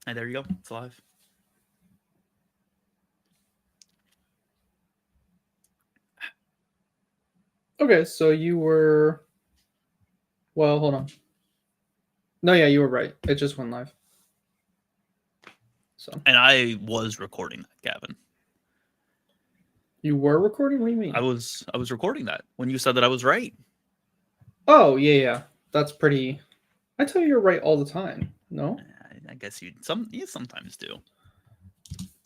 And there you go. It's live. Okay, so you were. Well, hold on. No, yeah, you were right. It just went live. So And I was recording that, Gavin. you were recording? What do you I mean? was I was recording that when you said that I was right. Oh, yeah, yeah. That's pretty. I tell you, you're right all the time. No. I guess you sometimes do.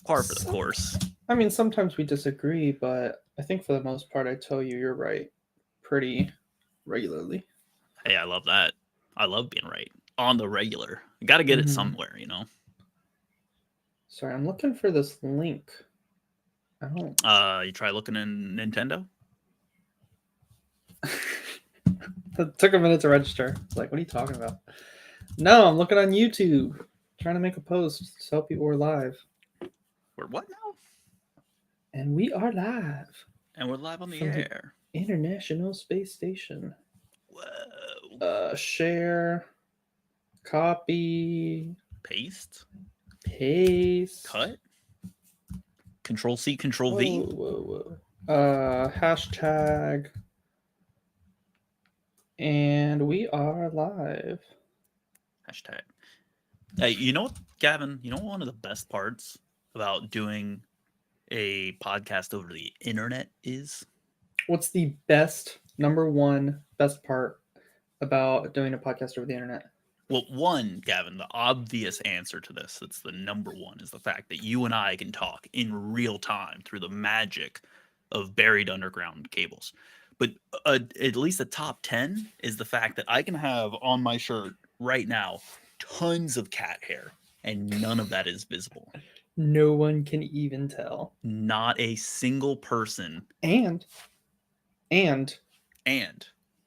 Par for the course. I mean, sometimes we disagree, but I think for the most part, I tell you you're right pretty regularly. Hey, I love that. I love being right on the regular. You got to get it Mm-hmm. somewhere. Sorry, I'm looking for this link. I don't. You try looking in Nintendo. It took a minute to register. It's like, what are you talking about? No, I'm looking on YouTube, trying to make a post to tell people we're live. We're what now? And we are live And we're live on the from the air. International Space Station. Whoa. Share, copy, Paste. paste. Cut. Control C, Control V. Whoa. Hashtag. And we are live. Hashtag. Hey, you know what, Gavin? You know what one of the best parts about doing a podcast over the internet is? What's the best, number one, best part about doing a podcast over the internet? Well, one, Gavin, the obvious answer to this, that's the number one, is the fact that you and I can talk in real time through the magic of buried underground cables. But at least the top 10 is the fact that I can have on my shirt right now tons of cat hair and none of that is visible. No one can even tell. Not a single person. And And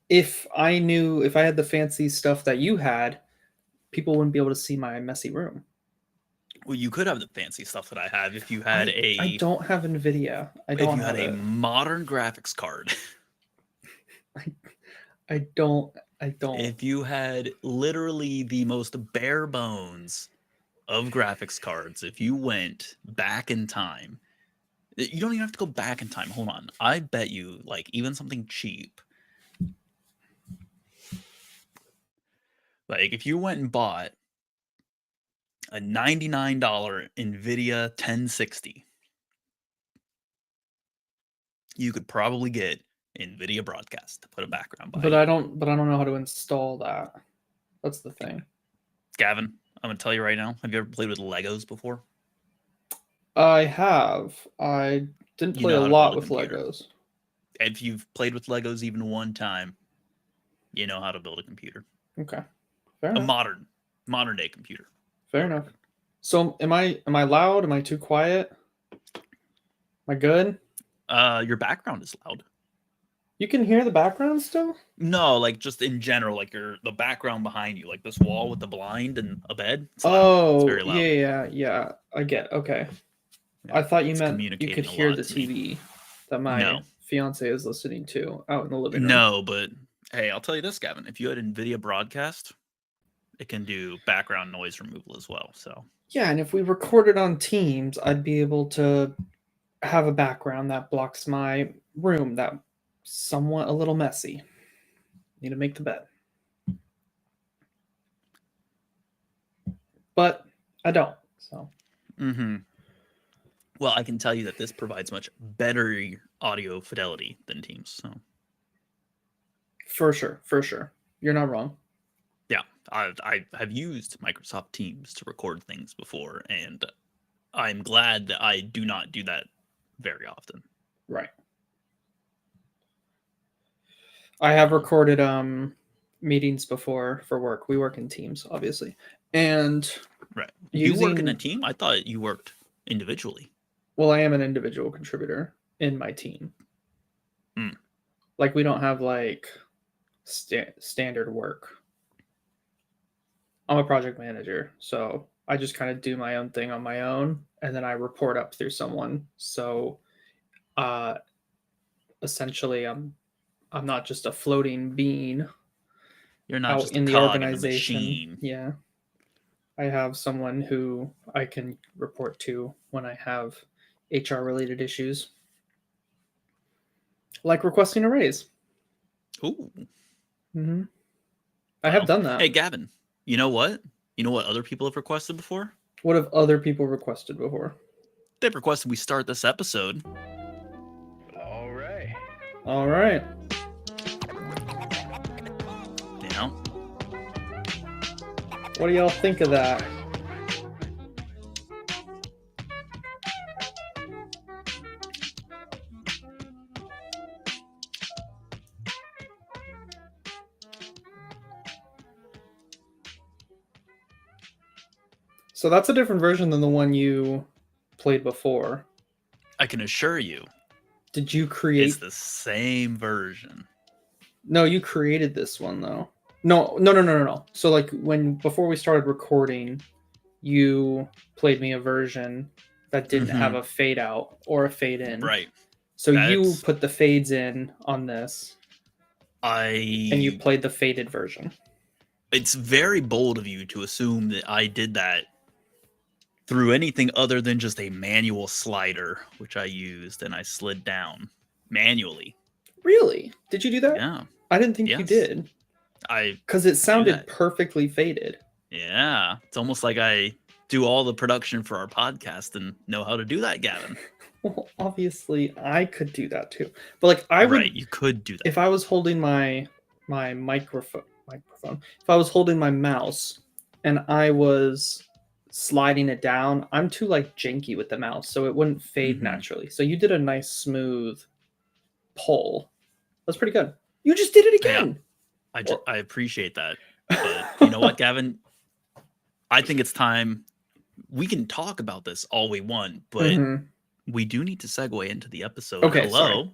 if I had the fancy stuff that you had, people wouldn't be able to see my messy room. well, you could have the fancy stuff that I have if you had I don't have NVIDIA. I if don't you had have a it. modern graphics card. I don't. If you had literally the most bare bones of graphics cards, if you went back in time, you don't even have to go back in time. Hold on. I bet you, like, even something cheap, like, if you went and bought a $99 NVIDIA 1060, you could probably get NVIDIA Broadcast to put a background But behind I you. don't. But I don't know how to install that. That's the thing. Gavin, I'm going to tell you right now, have you ever played with Legos before? I have. I didn't You play know a how to build lot a with computer. Legos. If you've played with Legos even one time, you know how to build a computer. Okay. Fair A enough. modern day computer. Fair enough. So am I loud? Am I too quiet? Am I good? Your background is loud. You can hear the background still? No, like just in general, like the background behind you, like this wall with the blind and a bed. It's loud. It's Oh, very loud. yeah. I get. Okay. Yeah, I thought you it's meant you could communicating a hear lot the to me. TV that my No, fiance is listening to out in the living room. no, but hey, I'll tell you this, Gavin. If you had NVIDIA Broadcast, it can do background noise removal as well. So Yeah, and if we recorded on Teams, I'd be able to have a background that blocks my room that somewhat a little messy. Need to make the bed. But I don't. So mm-hmm. Well, I can tell you that this provides much better audio fidelity than Teams. So for sure. You're not wrong. yeah, I have used Microsoft Teams to record things before, and I'm glad that I do not do that very often. Right. I have recorded meetings before for work. We work in teams, obviously. And Right. You work in a using team? I thought you worked individually. well, I am an individual contributor in my team. Mm. Like we don't have like standard work. I'm a project manager, so I just kind of do my own thing on my own and then I report up through someone. So uh essentially I'm not just a floating bean You're not out just a in the cog in the organization. machine. Yeah. I have someone who I can report to when I have HR related issues, like requesting a raise. Ooh. Mm-hmm. I have done that. Hey, Gavin, you know what? You know what other people have requested before? What have other people requested before? They've requested we start this episode. All right. All right. You know? What do y'all think of that? So that's a different version than the one you played before. I can assure you, Did you create? it's the same version. No, you created this one though. No. So like before we started recording, you played me a version that didn't have a fade out or a fade in. Right. So you put the fades in on this. And you played the faded version. It's very bold of you to assume that I did that through anything other than just a manual slider, which I used and I slid down manually. Really? Did you do that? Yeah. I didn't think you did. Because it sounded perfectly faded. Yeah. It's almost like I do all the production for our podcast and know how to do that, Gavin. Well, obviously I could do that too. But like I would, you could do that. If I was holding my microphone, if I was holding my mouse and I was sliding it down, I'm too like janky with the mouse, so it wouldn't fade naturally. So you did a nice smooth pull. That's pretty good. You just did it again. Yeah. I appreciate that. But you know what, Gavin? I think it's time. We can talk about this all we want, but we do need to segue into the episode. Okay. Hello. Sorry.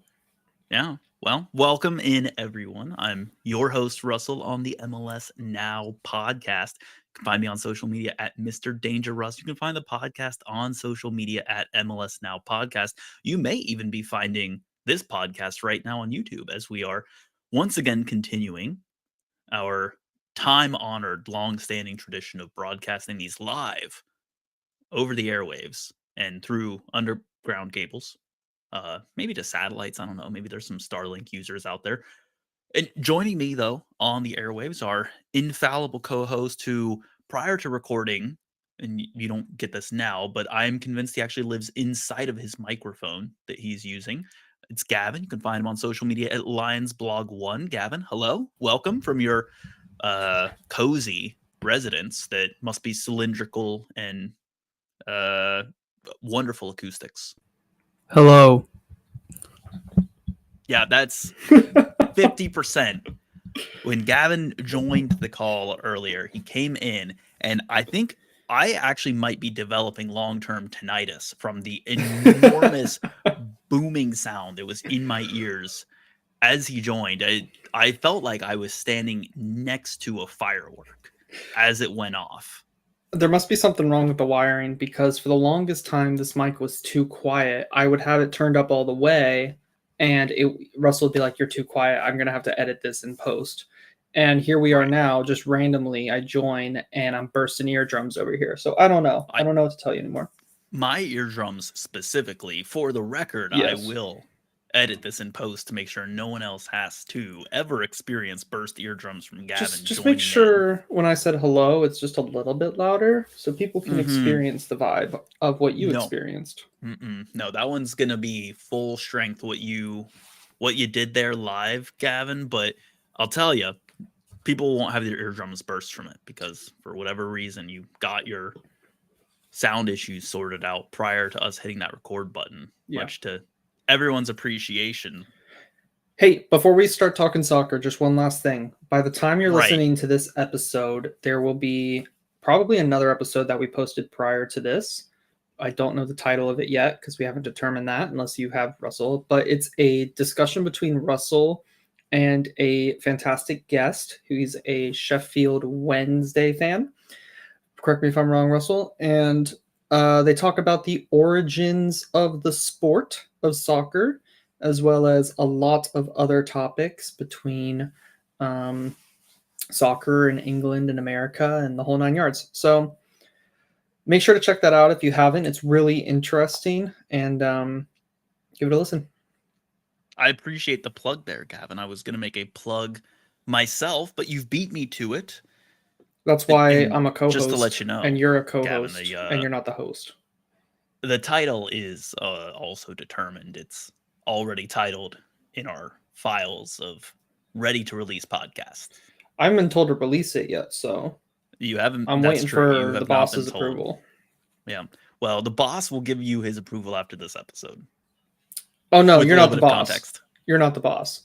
Yeah. Well, welcome in, everyone. I'm your host, Russell, on the MLS Now podcast. You can find me on social media at Mr. Danger Russ. You can find the podcast on social media at MLS Now Podcast. You may even be finding this podcast right now on YouTube, as we are once again continuing our time-honored, long-standing tradition of broadcasting these live over the airwaves and through underground cables. Maybe to satellites. I don't know. Maybe there's some Starlink users out there. And joining me, though, on the airwaves are infallible co-host who, prior to recording, and you don't get this now, but I'm convinced he actually lives inside of his microphone that he's using. It's Gavin. You can find him on social media at LionsBlog1. Gavin, hello. Welcome from your cozy residence that must be cylindrical and wonderful acoustics. Hello. Yeah, that's 50%. When Gavin joined the call earlier, he came in, and I think I actually might be developing long-term tinnitus from the enormous booming sound that was in my ears as he joined. I felt like I was standing next to a firework as it went off. There must be something wrong with the wiring, because for the longest time this mic was too quiet. I would have it turned up all the way, and Russell would be like, "You're too quiet. I'm gonna have to edit this in post." And here we are now, just randomly. I join and I'm bursting eardrums over here. So I don't know. I don't know what to tell you anymore. My eardrums specifically, for the record, yes. I will edit this in post to make sure no one else has to ever experience burst eardrums from Gavin. Just make sure when I said hello, it's just a little bit louder so people can experience the vibe of what you experienced. No, that one's gonna be full strength. What you did there live, Gavin. But I'll tell you, people won't have their eardrums burst from it because for whatever reason you got your sound issues sorted out prior to us hitting that record button. Much to everyone's appreciation. Hey, before we start talking soccer, just one last thing. By the time you're listening to this episode, there will be probably another episode that we posted prior to this. I don't know the title of it yet because we haven't determined that unless you have, Russell. But it's a discussion between Russell and a fantastic guest who's a Sheffield Wednesday fan. Correct me if I'm wrong, Russell. And they talk about the origins of the sport of soccer, as well as a lot of other topics between soccer in England and America and the whole nine yards. So make sure to check that out if you haven't. It's really interesting, and give it a listen. I appreciate the plug there, Gavin. I was going to make a plug myself, but you've beat me to it. That's why I'm a co-host. Just to let you know, and you're a co-host, Gavin, and you're not the host. The title is also determined. It's already titled in our files of ready to release podcast. I haven't been told to release it yet, so you haven't. I'm waiting for the boss's approval. Yeah. Well, the boss will give you his approval after this episode. Oh no, you're not the boss. Context. You're not the boss.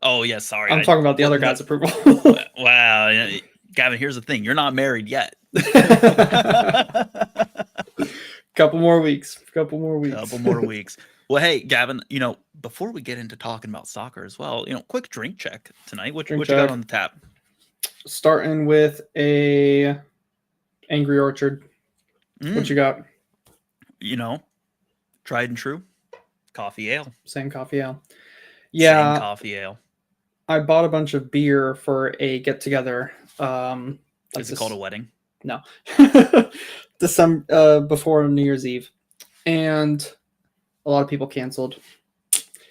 Oh yeah, sorry. I'm talking about the other guy's approval. Wow, Gavin. Here's the thing: you're not married yet. Couple more weeks. Well, hey, Gavin. Before we get into talking about soccer as well, quick drink check tonight. What you got on the tap? Starting with a Angry Orchard. What you got? Tried and true. Coffee ale. Same coffee ale. Yeah. Same coffee ale. I bought a bunch of beer for a get together. Is it called a wedding? No. Before New Year's Eve. And a lot of people canceled.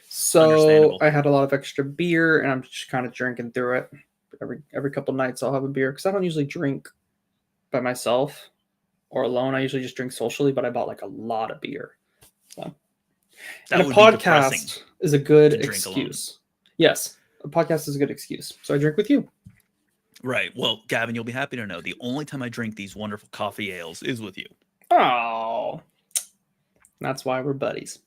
So I had a lot of extra beer and I'm just kind of drinking through it. Every couple nights I'll have a beer because I don't usually drink by myself or alone. I usually just drink socially, but I bought like a lot of beer. So. And a podcast is a good excuse. Yes, a podcast is a good excuse. So I drink with you. Right. Well, Gavin, you'll be happy to know the only time I drink these wonderful coffee ales is with you. Oh, that's why we're buddies.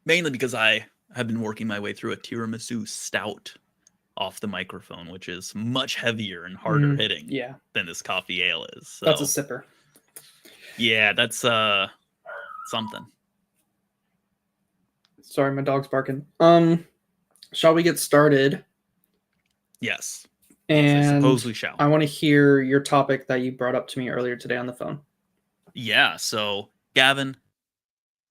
Mainly because I have been working my way through a tiramisu stout off the microphone, which is much heavier and harder hitting than this coffee ale is. So, that's a sipper. Yeah, that's something. Sorry, my dog's barking. Shall we get started? Yes. And I suppose we shall. I want to hear your topic that you brought up to me earlier today on the phone. Yeah. So, Gavin,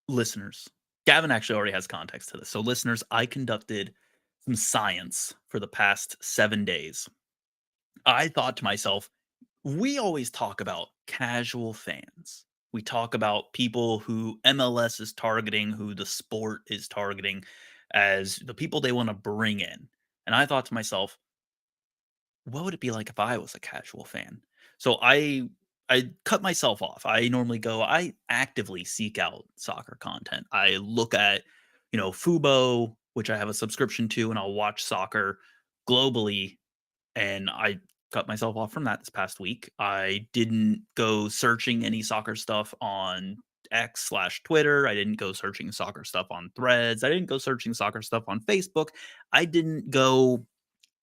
listeners, Gavin actually already has context to this. So, listeners, I conducted some science for the past 7 days. I thought to myself, we always talk about casual fans. We talk about people who MLS is targeting, who the sport is targeting as the people they want to bring in. And I thought to myself, what would it be like if I was a casual fan? So I cut myself off. I actively seek out soccer content. I look at, Fubo, which I have a subscription to, and I'll watch soccer globally. And I cut myself off from that this past week. I didn't go searching any soccer stuff on X/Twitter. I didn't go searching soccer stuff on Threads. I didn't go searching soccer stuff on Facebook. I didn't go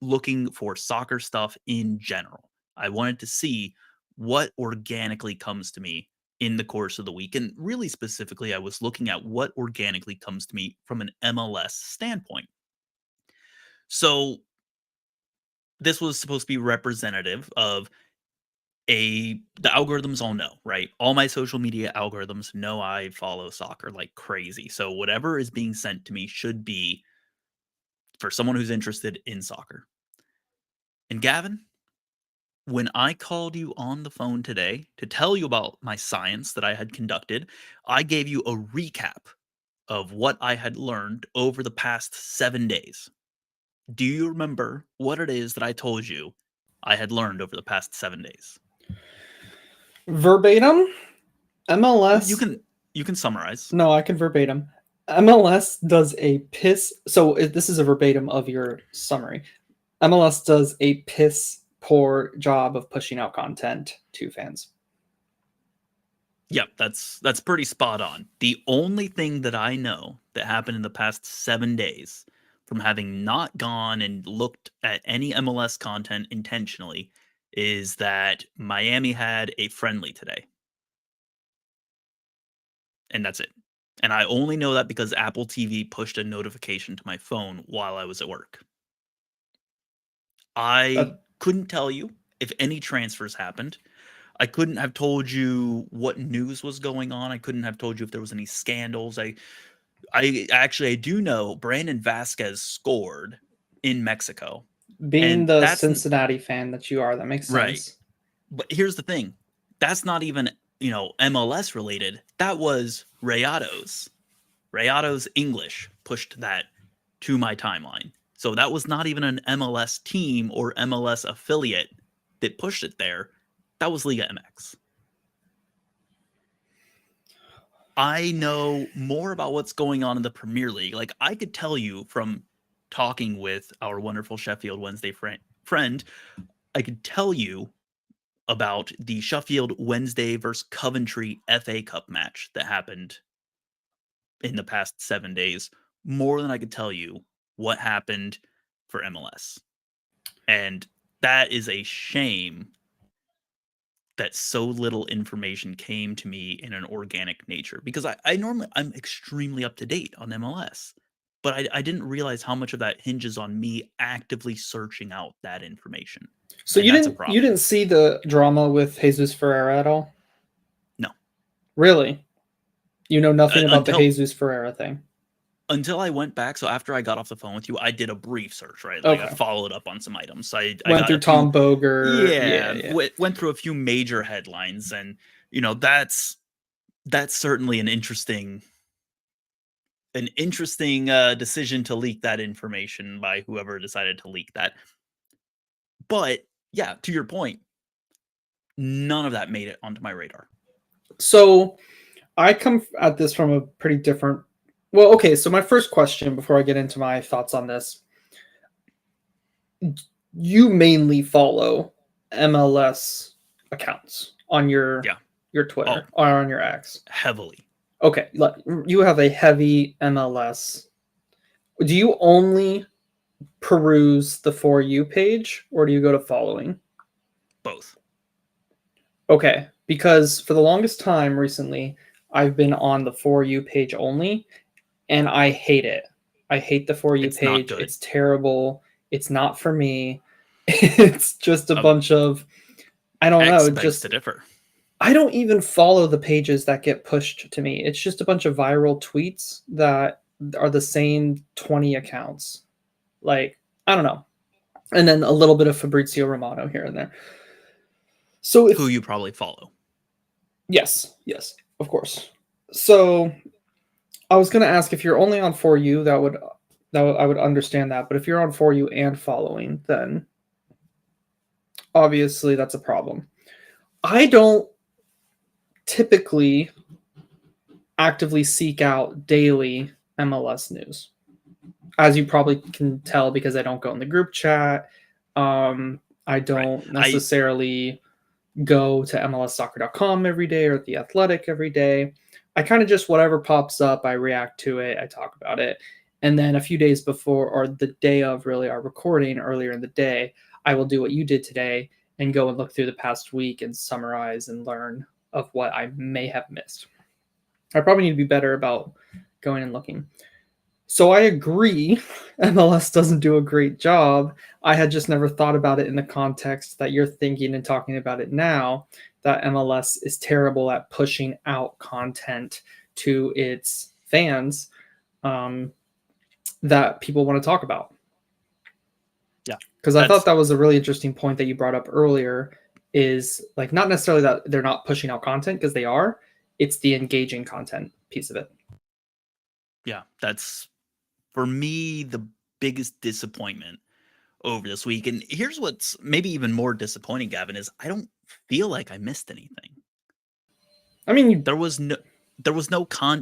looking for soccer stuff in general. I wanted to see what organically comes to me in the course of the week. And really specifically, I was looking at what organically comes to me from an MLS standpoint. So this was supposed to be representative of the algorithms all know, right? All my social media algorithms know I follow soccer like crazy. So whatever is being sent to me should be for someone who's interested in soccer. And Gavin, when I called you on the phone today to tell you about my science that I had conducted, I gave you a recap of what I had learned over the past 7 days. Do you remember what it is that I told you I had learned over the past 7 days? Verbatim, MLS. You can summarize. No, I can verbatim. MLS does a piss. So this is a verbatim of your summary. MLS does a piss poor job of pushing out content to fans. Yep, that's pretty spot on. The only thing that I know that happened in the past 7 days from having not gone and looked at any MLS content intentionally is that Miami had a friendly today. And that's it. And I only know that because Apple TV pushed a notification to my phone while I was at work. I couldn't tell you if any transfers happened. I couldn't have told you what news was going on. I couldn't have told you if there was any scandals. I do know Brandon Vasquez scored in Mexico. Being the Cincinnati fan that you are, that makes sense. Right. But here's the thing. That's not even MLS related, that was Rayados. Rayados English pushed that to my timeline. So that was not even an MLS team or MLS affiliate that pushed it there. That was Liga MX. I know more about what's going on in the Premier League. Like, I could tell you from talking with our wonderful Sheffield Wednesday friend, I could tell you about the Sheffield Wednesday versus Coventry FA Cup match that happened in the past 7 days, more than I could tell you what happened for MLS. And that is a shame that so little information came to me in an organic nature, because I'm extremely up to date on MLS, but I didn't realize how much of that hinges on me actively searching out that information. So And that's a problem. you didn't see the drama with Jesus Ferreira at all? No. Really? You know nothing about the Jesus Ferreira thing? Until I went back. So after I got off the phone with you, I did a brief search, right? Like, I followed up on some items. I went got through Tom Boger. Yeah. Went through a few major headlines, and that's certainly an interesting decision to leak that information by whoever decided to leak that. But yeah, to your point, none of that made it onto my radar. So I come at this from a pretty different. Well, okay. So my first question, before I get into my thoughts on this, you mainly follow MLS accounts on your Twitter or on your X? Heavily. Okay, you have a heavy MLS. Do you only peruse the For You page, or do you go to following? Both. Okay, because for the longest time recently, I've been on the For You page only, and I hate it. I hate the For You page. It's terrible. It's not for me. It's just a bunch of, I don't know, just to differ. I don't even follow the pages that get pushed to me. It's just a bunch of viral tweets that are the same 20 accounts. Like, I don't know. And then a little bit of Fabrizio Romano here and there. So who you probably follow. Yes, of course. So I was going to ask, if you're only on For You, I would understand that. But if you're on For You and following, then obviously that's a problem. I don't typically actively seek out daily MLS news, as you probably can tell, because I don't go in the group chat. I don't necessarily go to MLSsoccer.com every day or The Athletic every day. I kind of just, whatever pops up, I react to it, I talk about it. And then a few days before, or the day of really our recording, earlier in the day, I will do what you did today and go and look through the past week and summarize and learn of what I may have missed. I probably need to be better about going and looking. So I agree, MLS doesn't do a great job. I had just never thought about it in the context that you're thinking and talking about it now, that MLS is terrible at pushing out content to its fans that people want to talk about. Yeah. Because I thought that was a really interesting point that you brought up earlier, is like, not necessarily that they're not pushing out content, because they are. It's the engaging content piece of it. Yeah, that's, for me, the biggest disappointment over this week. And here's what's maybe even more disappointing, Gavin, is I don't feel like I missed anything. I mean, there was no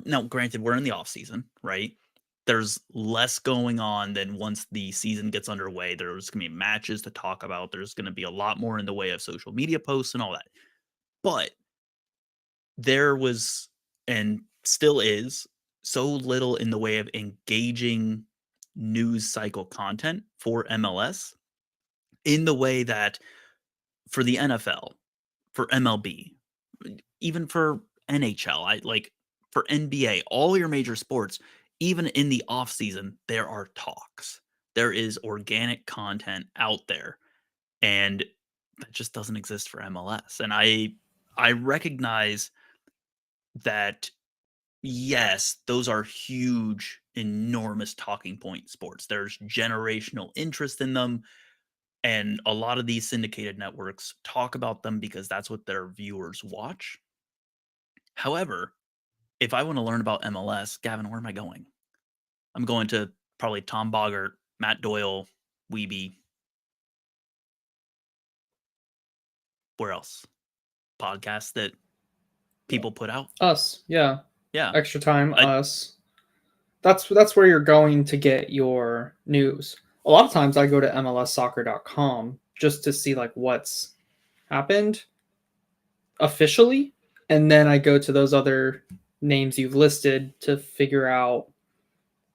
now, granted, we're in the off season, right? There's less going on than once the season gets underway. There's going to be matches to talk about. There's going to be a lot more in the way of social media posts and all that. But there was, and still is, so little in the way of engaging news cycle content for MLS, in the way that for the NFL, for MLB, even for NHL, for NBA, all your major sports, even in the off season, there are talks. There is organic content out there, and that just doesn't exist for MLS. And I recognize that, yes, those are huge, enormous talking point sports. There's generational interest in them. And a lot of these syndicated networks talk about them because that's what their viewers watch. However, if I want to learn about MLS, Gavin, where am I going? I'm going to probably Tom Boggart, Matt Doyle, Weeby. Where else? Podcasts that people put out. Us, yeah. Yeah. Extra Time, us. That's where you're going to get your news. A lot of times I go to MLSsoccer.com just to see like what's happened officially, and then I go to those other names you've listed to figure out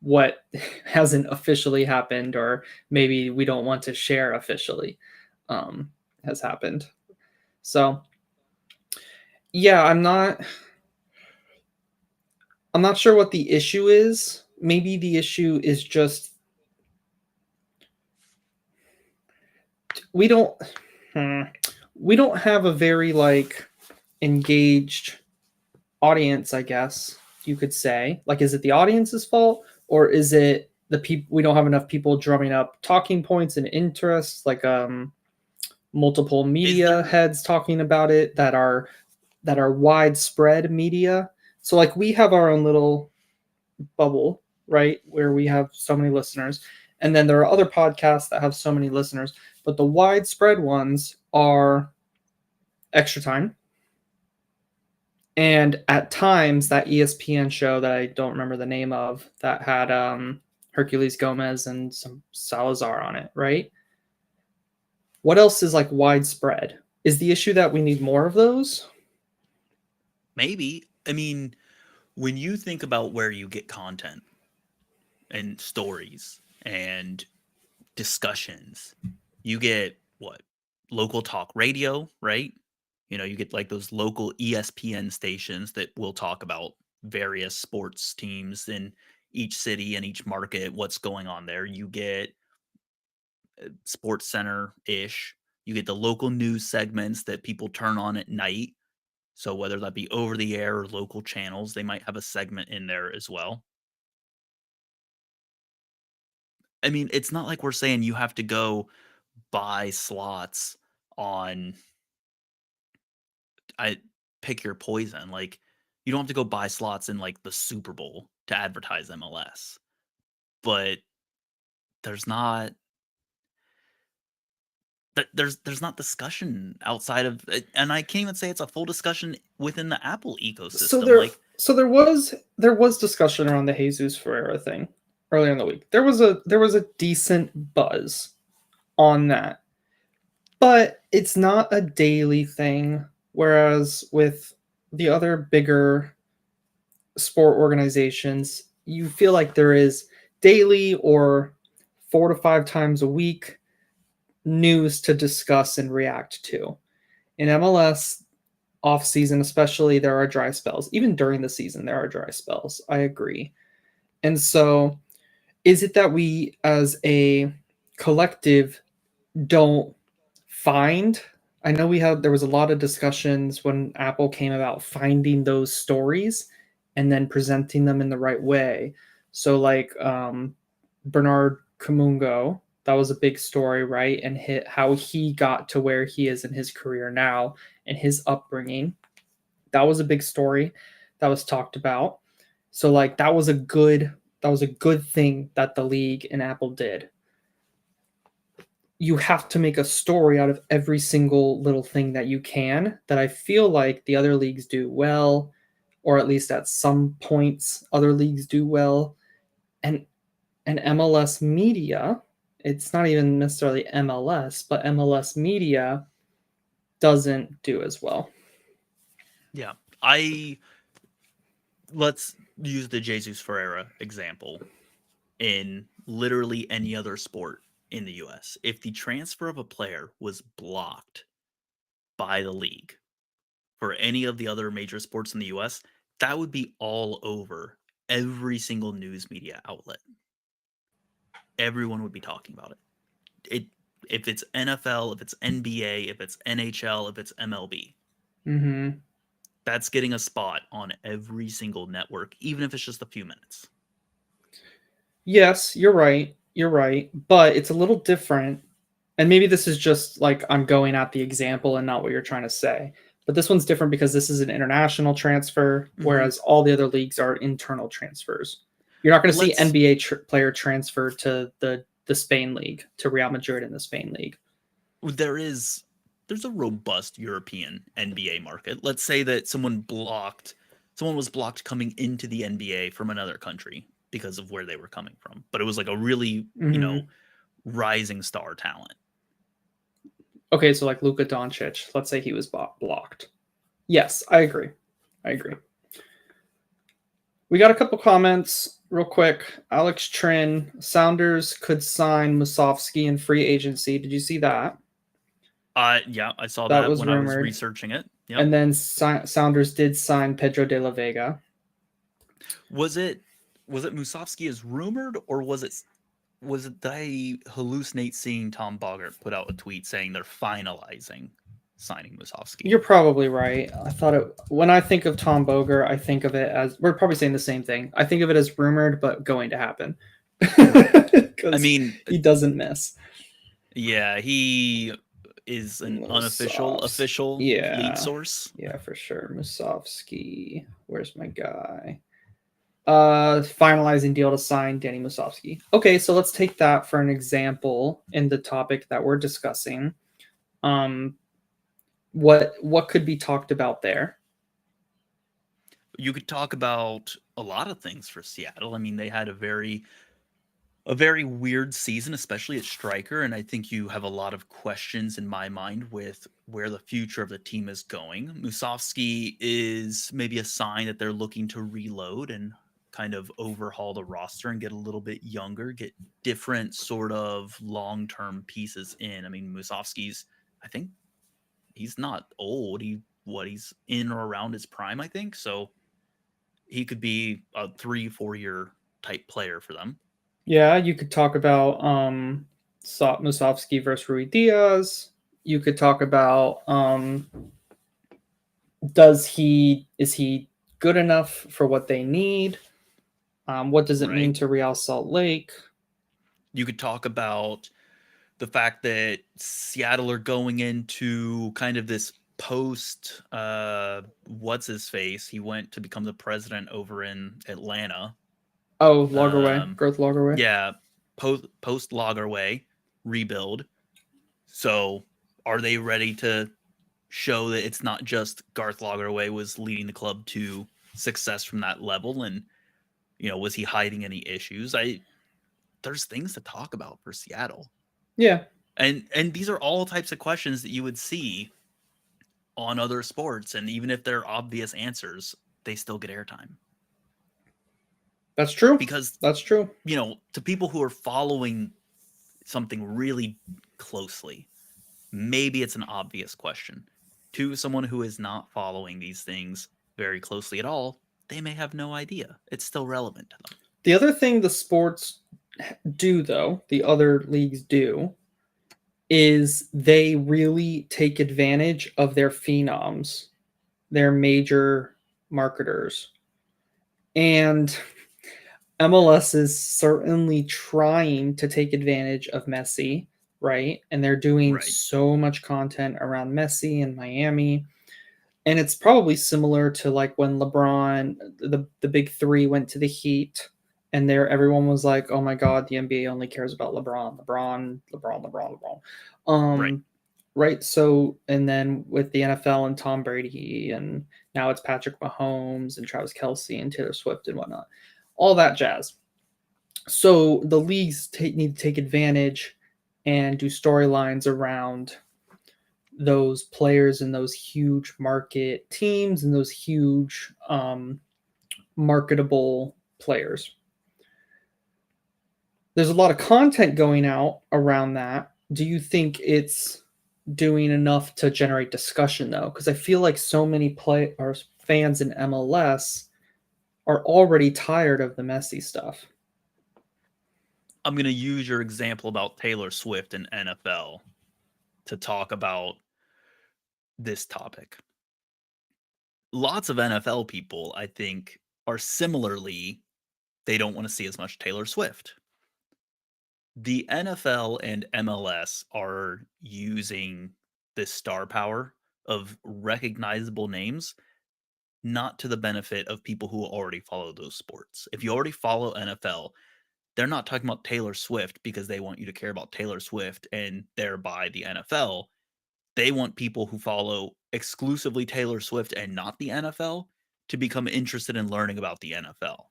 what hasn't officially happened, or maybe we don't want to share officially has happened. So yeah, I'm not sure what the issue is. Maybe the issue is just we don't we don't have a very like engaged audience, I guess you could say. Like, is it the audience's fault, or is it the people? We don't have enough people drumming up talking points and interests, like multiple media heads talking about it that are widespread media. So like we have our own little bubble, right, where we have so many listeners, and then there are other podcasts that have so many listeners, but the widespread ones are Extra Time. And at times, that ESPN show that I don't remember the name of that had Hercules Gomez and some Salazar on it, right? What else is like widespread? Is the issue that we need more of those? Maybe. I mean, when you think about where you get content and stories and discussions, you get what? Local talk radio, right? You get like those local ESPN stations that will talk about various sports teams in each city and each market, what's going on there. You get Sports Center-ish. You get the local news segments that people turn on at night. So whether that be over the air or local channels, they might have a segment in there as well. I mean, it's not like we're saying you have to go buy slots on I pick your poison. Like, you don't have to go buy slots in like the Super Bowl to advertise MLS. But there's not there's not discussion outside of it, and I can't even say it's a full discussion within the Apple ecosystem. So there was discussion around the Jesus Ferreira thing earlier in the week. There was a decent buzz on that, but it's not a daily thing. Whereas with the other bigger sport organizations, you feel like there is daily or 4 to 5 times a week news to discuss and react to. In MLS off season, especially, there are dry spells. Even during the season, there are dry spells. I agree. And so, is it that we as a collective don't find? I know there was a lot of discussions when Apple came about finding those stories and then presenting them in the right way. So like Bernard Kamungo, that was a big story, right? And how he got to where he is in his career now and his upbringing. That was a big story that was talked about. So like that was a good thing that the league and Apple did. You have to make a story out of every single little thing that you can, that I feel like the other leagues do well, or at least at some points other leagues do well. And MLS media, it's not even necessarily MLS, but MLS media doesn't do as well. Yeah. Let's use the Jesus Ferreira example in literally any other sport in the US. If the transfer of a player was blocked by the league for any of the other major sports in the US, that would be all over every single news media outlet. Everyone would be talking about it. If it's NFL, if it's NBA, if it's NHL, if it's MLB, that's getting a spot on every single network, even if it's just a few minutes. Yes, you're right. You're right. But it's a little different. And maybe this is just like I'm going at the example and not what you're trying to say. But this one's different because this is an international transfer, whereas all the other leagues are internal transfers. You're not going to see NBA player transfer to the Spain league, to Real Madrid in the Spain league. There's a robust European NBA market. Let's say that someone was blocked coming into the NBA from another country because of where they were coming from, but it was like a really, rising star talent. Okay, so like Luka Doncic, let's say he was blocked. Yes, I agree. We got a couple comments real quick. Alex Trin, Sounders could sign Musovski in free agency. Did you see that? Yeah, I saw that when rumored. I was researching it. Yep. And then Sounders did sign Pedro de la Vega. Was it Musovski as rumored, or was it did I hallucinate seeing Tom Bogert put out a tweet saying they're finalizing signing Musovski? You're probably right. When I think of Tom Bogert, I think of it as, we're probably saying the same thing. I think of it as rumored, but going to happen. I mean, he doesn't miss. Yeah, he is an official lead source. Yeah, for sure. Musovski. Where's my guy? Finalizing deal to sign Danny Musovski. Okay, so let's take that for an example in the topic that we're discussing. What could be talked about there? You could talk about a lot of things for Seattle. I mean, they had a very weird season, especially at striker, and I think you have a lot of questions in my mind with where the future of the team is going. Musovski is maybe a sign that they're looking to reload and kind of overhaul the roster and get a little bit younger, get different sort of long-term pieces in. I mean, Musovski's, I think he's not old. He's in or around his prime, I think. So he could be a 3-4 year type player for them. Yeah, you could talk about Musovski versus Rui Diaz. You could talk about is he good enough for what they need? What does it mean to Real Salt Lake? You could talk about the fact that Seattle are going into kind of this post what's his face? He went to become the president over in Atlanta. Oh, Lagerway, Garth Lagerway. Yeah, post Lagerway rebuild. So, are they ready to show that it's not just Garth Lagerway was leading the club to success from that level, and was he hiding any issues? There's things to talk about for Seattle. Yeah, and these are all types of questions that you would see on other sports, and even if they're obvious answers, they still get airtime. That's true. Because that's true. To people who are following something really closely, maybe it's an obvious question. To someone who is not following these things very closely at all, they may have no idea. It's still relevant to them. The other thing the sports do, though, the other leagues do, is they really take advantage of their phenoms, their major marketers. And MLS is certainly trying to take advantage of Messi, right? And they're doing so much content around Messi and Miami. And it's probably similar to like when LeBron, the big three, went to the Heat, and there everyone was like, "Oh my God, the NBA only cares about LeBron. Right. So, and then with the NFL and Tom Brady, and now it's Patrick Mahomes and Travis Kelce and Taylor Swift and whatnot, all that jazz. So the leagues need to take advantage and do storylines around those players and those huge market teams and those huge marketable players. There's a lot of content going out around that. Do you think it's doing enough to generate discussion, though? Because I feel like so many fans in MLS are already tired of the Messi stuff. I'm going to use your example about Taylor Swift and NFL to talk about this topic. Lots of NFL people, I think, are similarly, they don't want to see as much Taylor Swift. The NFL and MLS are using this star power of recognizable names, not to the benefit of people who already follow those sports. If you already follow NFL, they're not talking about Taylor Swift because they want you to care about Taylor Swift and thereby the NFL. They want people who follow exclusively Taylor Swift and not the NFL to become interested in learning about the NFL.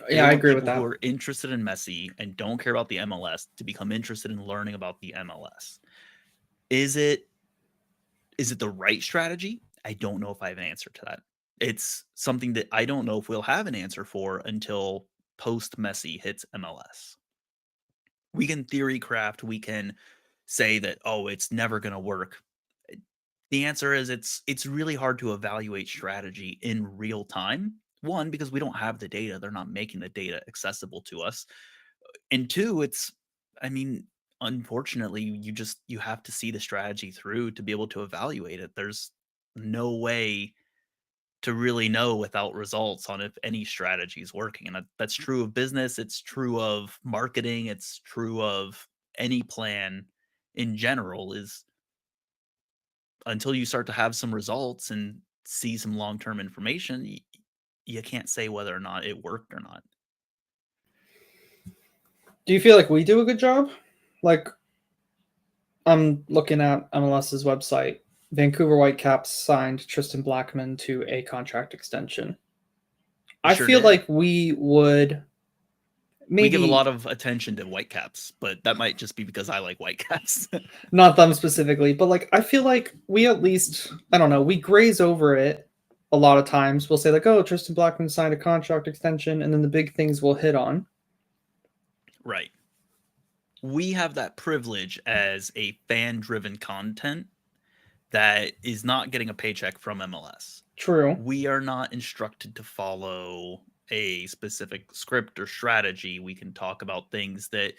They Yeah, I want agree with people that. who are interested in Messi and don't care about the MLS to become interested in learning about the MLS. Is it the right strategy? I don't know if I have an answer to that. It's something that I don't know if we'll have an answer for until post Messi hits MLS. We can theory craft, we can say that, oh, it's never going to work. The answer is it's really hard to evaluate strategy in real time. One, because we don't have the data, they're not making the data accessible to us. And two, I mean, unfortunately, you have to see the strategy through to be able to evaluate it. There's no way to really know without results on if any strategy is working. And that's true of business, it's true of marketing, it's true of any plan in general, is until you start to have some results and see some long-term information, you can't say whether or not it worked or not. Do you feel like we do a good job? Like, I'm looking at MLS's website. Vancouver Whitecaps signed Tristan Blackman to a contract extension. I Sure feel did. like we would maybe We give a lot of attention to Whitecaps, but that might just be because I like Whitecaps. not them specifically, but like I feel like we at least, I don't know, we graze over it a lot of times. We'll say like, oh, Tristan Blackman signed a contract extension, and then the big things we'll hit on. Right. We have that privilege as a fan-driven content that is not getting a paycheck from MLS. True. We are not instructed to follow a specific script or strategy. We can talk about things that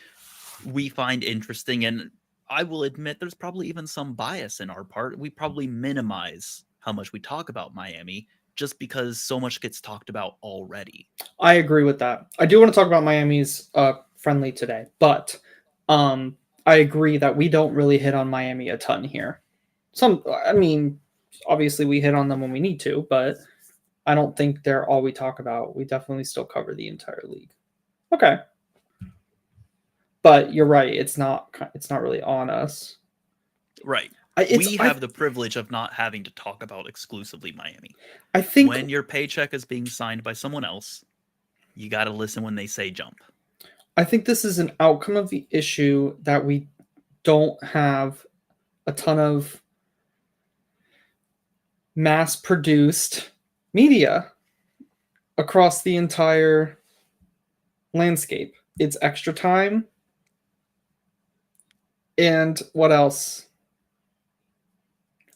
we find interesting, and I will admit there's probably even some bias in our part. We probably minimize how much we talk about Miami just because so much gets talked about already. I agree with that. I do want to talk about Miami's friendly today, but I agree that we don't really hit on Miami a ton here. I mean, obviously we hit on them when we need to, but I don't think they're all we talk about. We definitely still cover the entire league. Okay. But you're right, it's not really on us. Right. We have the privilege of not having to talk about exclusively Miami. I think when your paycheck is being signed by someone else, you got to listen when they say jump. I think this is an outcome of the issue that we don't have a ton of mass-produced media across the entire landscape. It's extra time. And what else?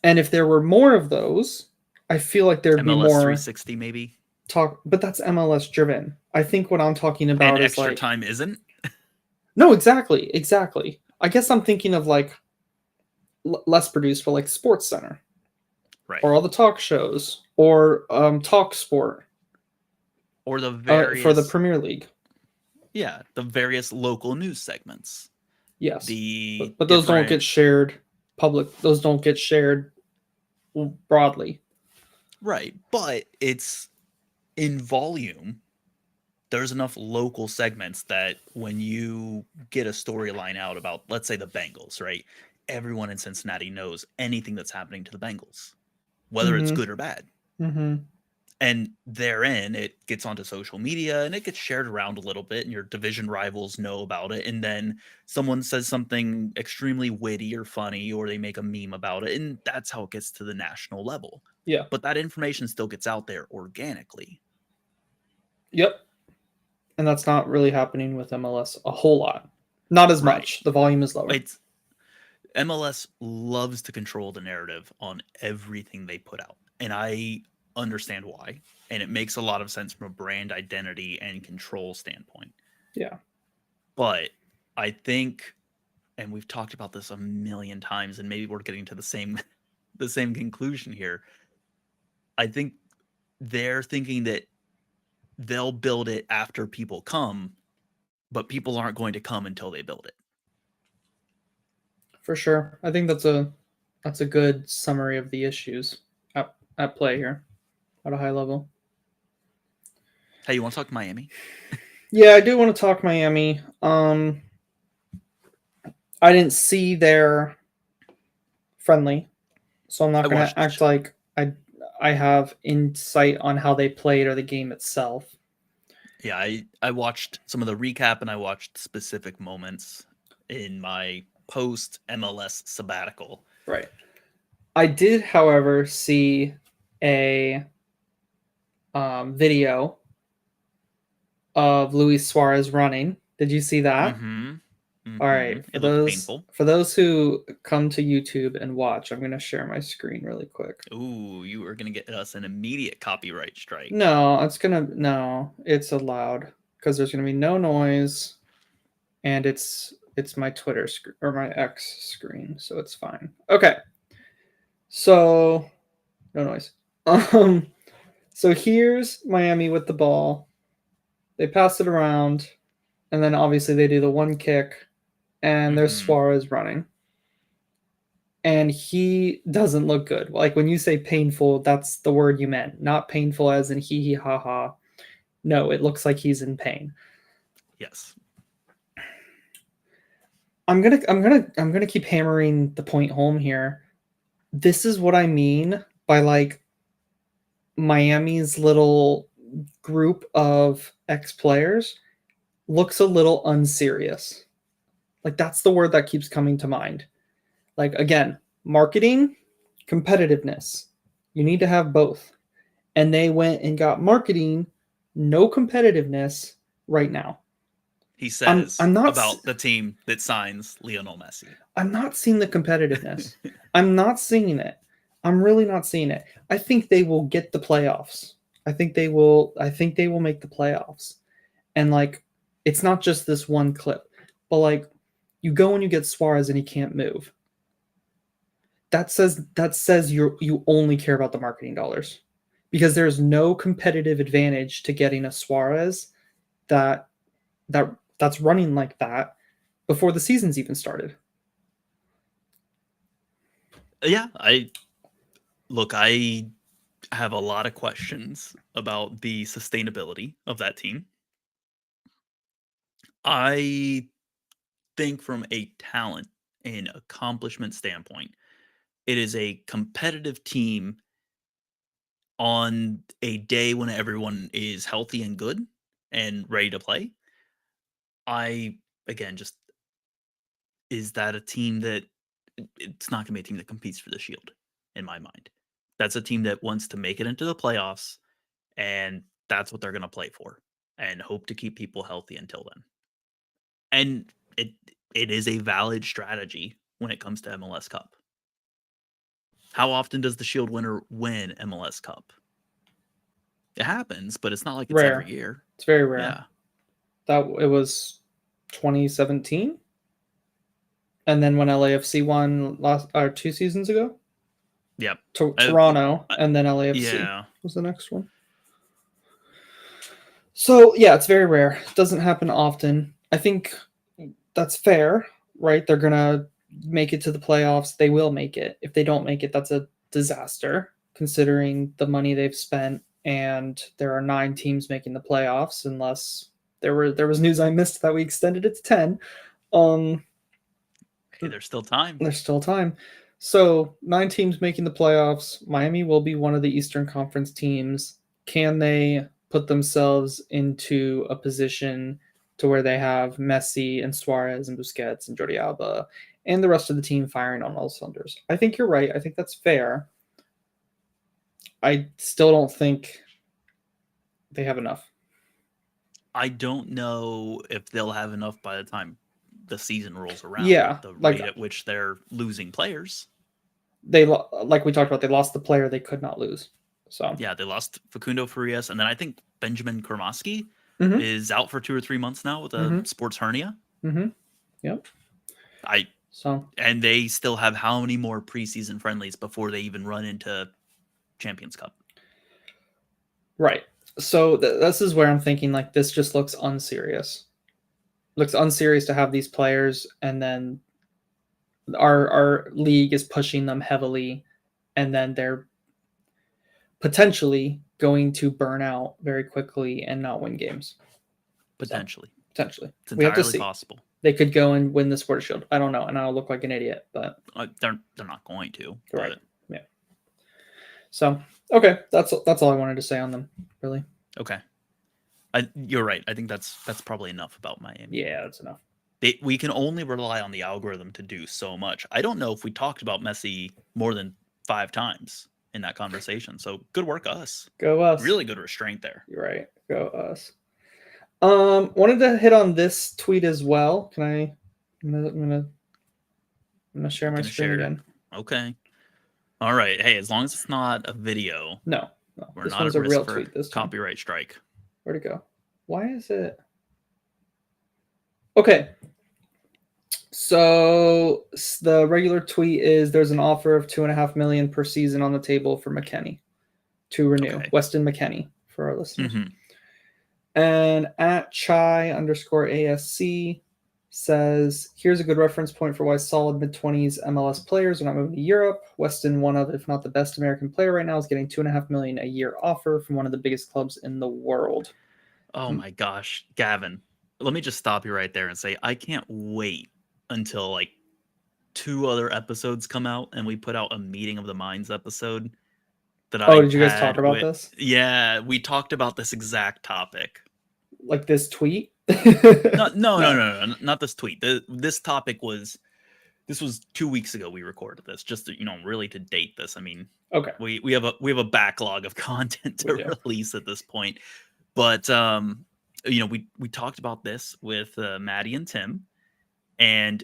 And if there were more of those, I feel like there'd be more MLS 360 maybe. Talk, but that's MLS driven. I think what I'm talking about and is extra like time isn't. No, exactly. I guess I'm thinking of like less produced, but like Sports Center, right? Or all the talk shows, or Talk Sport, or the various for the Premier League. Yeah, the various local news segments. Yes, but those don't get shared public. Those don't get shared broadly. Right, but it's in volume. There's enough local segments that when you get a storyline out about, let's say, the Bengals, right? Everyone in Cincinnati knows anything that's happening to the Bengals, whether it's good or bad. Mm-hmm. And therein, it gets onto social media and it gets shared around a little bit, and your division rivals know about it. And then someone says something extremely witty or funny, or they make a meme about it, and that's how it gets to the national level. Yeah. But that information still gets out there organically. Yep. And that's not really happening with MLS a whole lot. Not as much. The volume is lower. MLS loves to control the narrative on everything they put out. And I understand why. And it makes a lot of sense from a brand identity and control standpoint. Yeah. But I think, and we've talked about this a million times, and maybe we're getting to the same conclusion here. I think they're thinking that they'll build it after people come, but people aren't going to come until they build it. For sure. I think that's a That's a good summary of the issues at play here at a high level. Hey, you want to talk Miami? Yeah, I do want to talk Miami. I didn't see their friendly, so I'm not going to act like I have insight on how they played or the game itself. Yeah, I watched some of the recap and I watched specific moments in my post MLS sabbatical. Right. I did, however, see a video of Luis Suarez running. Did you see that? Mm-hmm. All right. It looked painful. For those who come to YouTube and watch, I'm going to share my screen really quick. Ooh, you are going to get us an immediate copyright strike. No, it's allowed because there's going to be no noise, and it's my Twitter or my X screen, so it's fine. Okay. So no noise. So here's Miami with the ball. They pass it around, and then obviously they do the one kick, and there's Suarez running. And he doesn't look good. Like when you say painful, that's the word you meant. Not painful as in hee hee ha ha. No, it looks like he's in pain. Yes. I'm gonna keep hammering the point home here. This is what I mean by like Miami's little group of ex-players looks a little unserious. Like that's the word that keeps coming to mind. Like again, marketing, competitiveness. You need to have both. And they went and got marketing, no competitiveness right now. He says I'm not about the team that signs Lionel Messi. I'm not seeing the competitiveness. I'm not seeing it. I'm really not seeing it. I think they will get the playoffs. I think they will make the playoffs. And like it's not just this one clip, but like you go and you get Suarez and he can't move. That says you only care about the marketing dollars. Because there's no competitive advantage to getting a Suarez that's running like that before the season's even started. Yeah, I have a lot of questions about the sustainability of that team. I think from a talent and accomplishment standpoint, it is a competitive team on a day when everyone is healthy and good and ready to play. Is that a team that it's not going to be a team that competes for the Shield in my mind. That's a team that wants to make it into the playoffs, and that's what they're going to play for and hope to keep people healthy until then. And it is a valid strategy when it comes to MLS Cup. How often does the Shield winner win MLS Cup? It happens, but it's not like it's rare. Every year. It's very rare. Yeah. That it was 2017. And then when LAFC won 2 seasons ago? Yep. Toronto, and then LAFC was the next one. So, yeah, it's very rare. It doesn't happen often. I think that's fair, right? They're going to make it to the playoffs. They will make it. If they don't make it, that's a disaster, considering the money they've spent. And there are 9 teams making the playoffs, unless there was news I missed that we extended it to 10. Hey, there's still time. There's still time. So 9 teams making the playoffs. Miami will be one of the Eastern Conference teams. Can they put themselves into a position to where they have Messi and Suarez and Busquets and Jordi Alba and the rest of the team firing on all cylinders? I think you're right. I think that's fair. I still don't think they have enough. I don't know if they'll have enough by the time the season rolls around. Yeah, the rate at which they're losing players. They, like we talked about, they lost the player they could not lose. So yeah, they lost Facundo Farias, and then I think Benjamin Kormaski is out for 2 or 3 months now with a sports hernia. Yep. And they still have how many more preseason friendlies before they even run into Champions Cup? Right. So this is where I'm thinking like this just looks unserious. Looks unserious to have these players and then our league is pushing them heavily, and then they're potentially going to burn out very quickly and not win games. Potentially. So, potentially. It's we have to entirely see. possible. They could go and win the Sports Shield. I don't know, and I'll look like an idiot, but they're not going to. Right. But... Yeah. So, okay, that's all I wanted to say on them, really. Okay. You're right. I think that's probably enough about Miami. Yeah, that's enough. We can only rely on the algorithm to do so much. I don't know if we talked about Messi more than 5 times in that conversation. So good work, us. Go us. Really good restraint there. You're right. Go us. Wanted to hit on this tweet as well. Can I? I'm gonna share my screen again. Okay. All right. Hey, as long as it's not a video. No. We're this not one's at a risk real for tweet. This copyright strike. Where'd it go? Why is it? Okay. So the regular tweet is there's an offer of $2.5 million per season on the table for McKennie to renew. Okay. Weston McKennie for our listeners. Mm-hmm. And at Chai_ASC says, here's a good reference point for why solid mid-20s MLS players are not moving to Europe. Weston, one of, if not the best American player right now, is getting $2.5 million a year offer from one of the biggest clubs in the world. Oh my gosh, Gavin, let me just stop you right there and say, I can't wait until like 2 other episodes come out and we put out a Meeting of the Minds episode. Did you guys talk about this? Yeah, we talked about this exact topic. Like this tweet? No, not this tweet. This topic was 2 weeks ago we recorded this, just to, really to date this. I mean, okay. We have a backlog of content to release at this point. But we talked about this with Maddie and Tim, and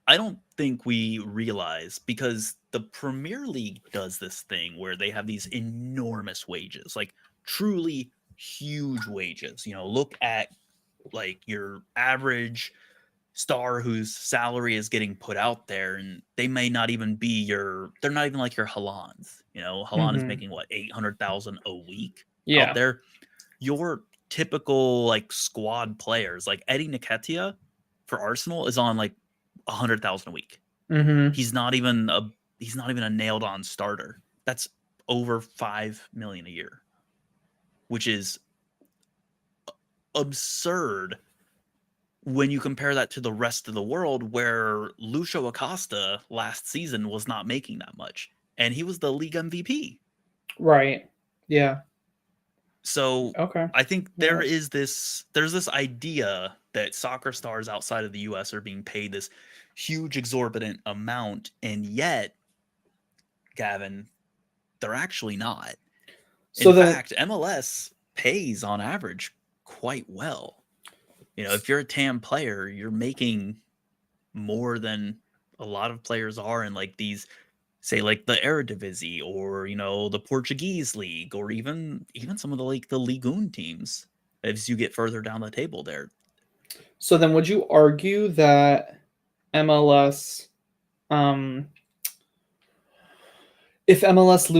I don't think we realize, because the Premier League does this thing where they have these enormous wages, like truly huge wages. Look at like your average star whose salary is getting put out there, and they may not even be they're not even like your Haalands. Haaland is making what, 800,000 a week out there. Your typical like squad players, like Eddie Nketiah for Arsenal, is on like 100,000 a week. Mm-hmm. He's not even a nailed on starter. That's over 5 million a year, which is absurd when you compare that to the rest of the world, where Lucio Acosta last season was not making that much, and he was the league MVP. Right. Yeah. So okay. I think there's this idea that soccer stars outside of the US are being paid this huge exorbitant amount, and yet, Gavin, they're actually not. In fact, MLS pays on average quite well. If you're a TAM player, you're making more than a lot of players are in like these, say, like the Eredivisie or the Portuguese league, or even some of the Ligue 1 teams as you get further down the table there. So then, would you argue that MLS, if MLS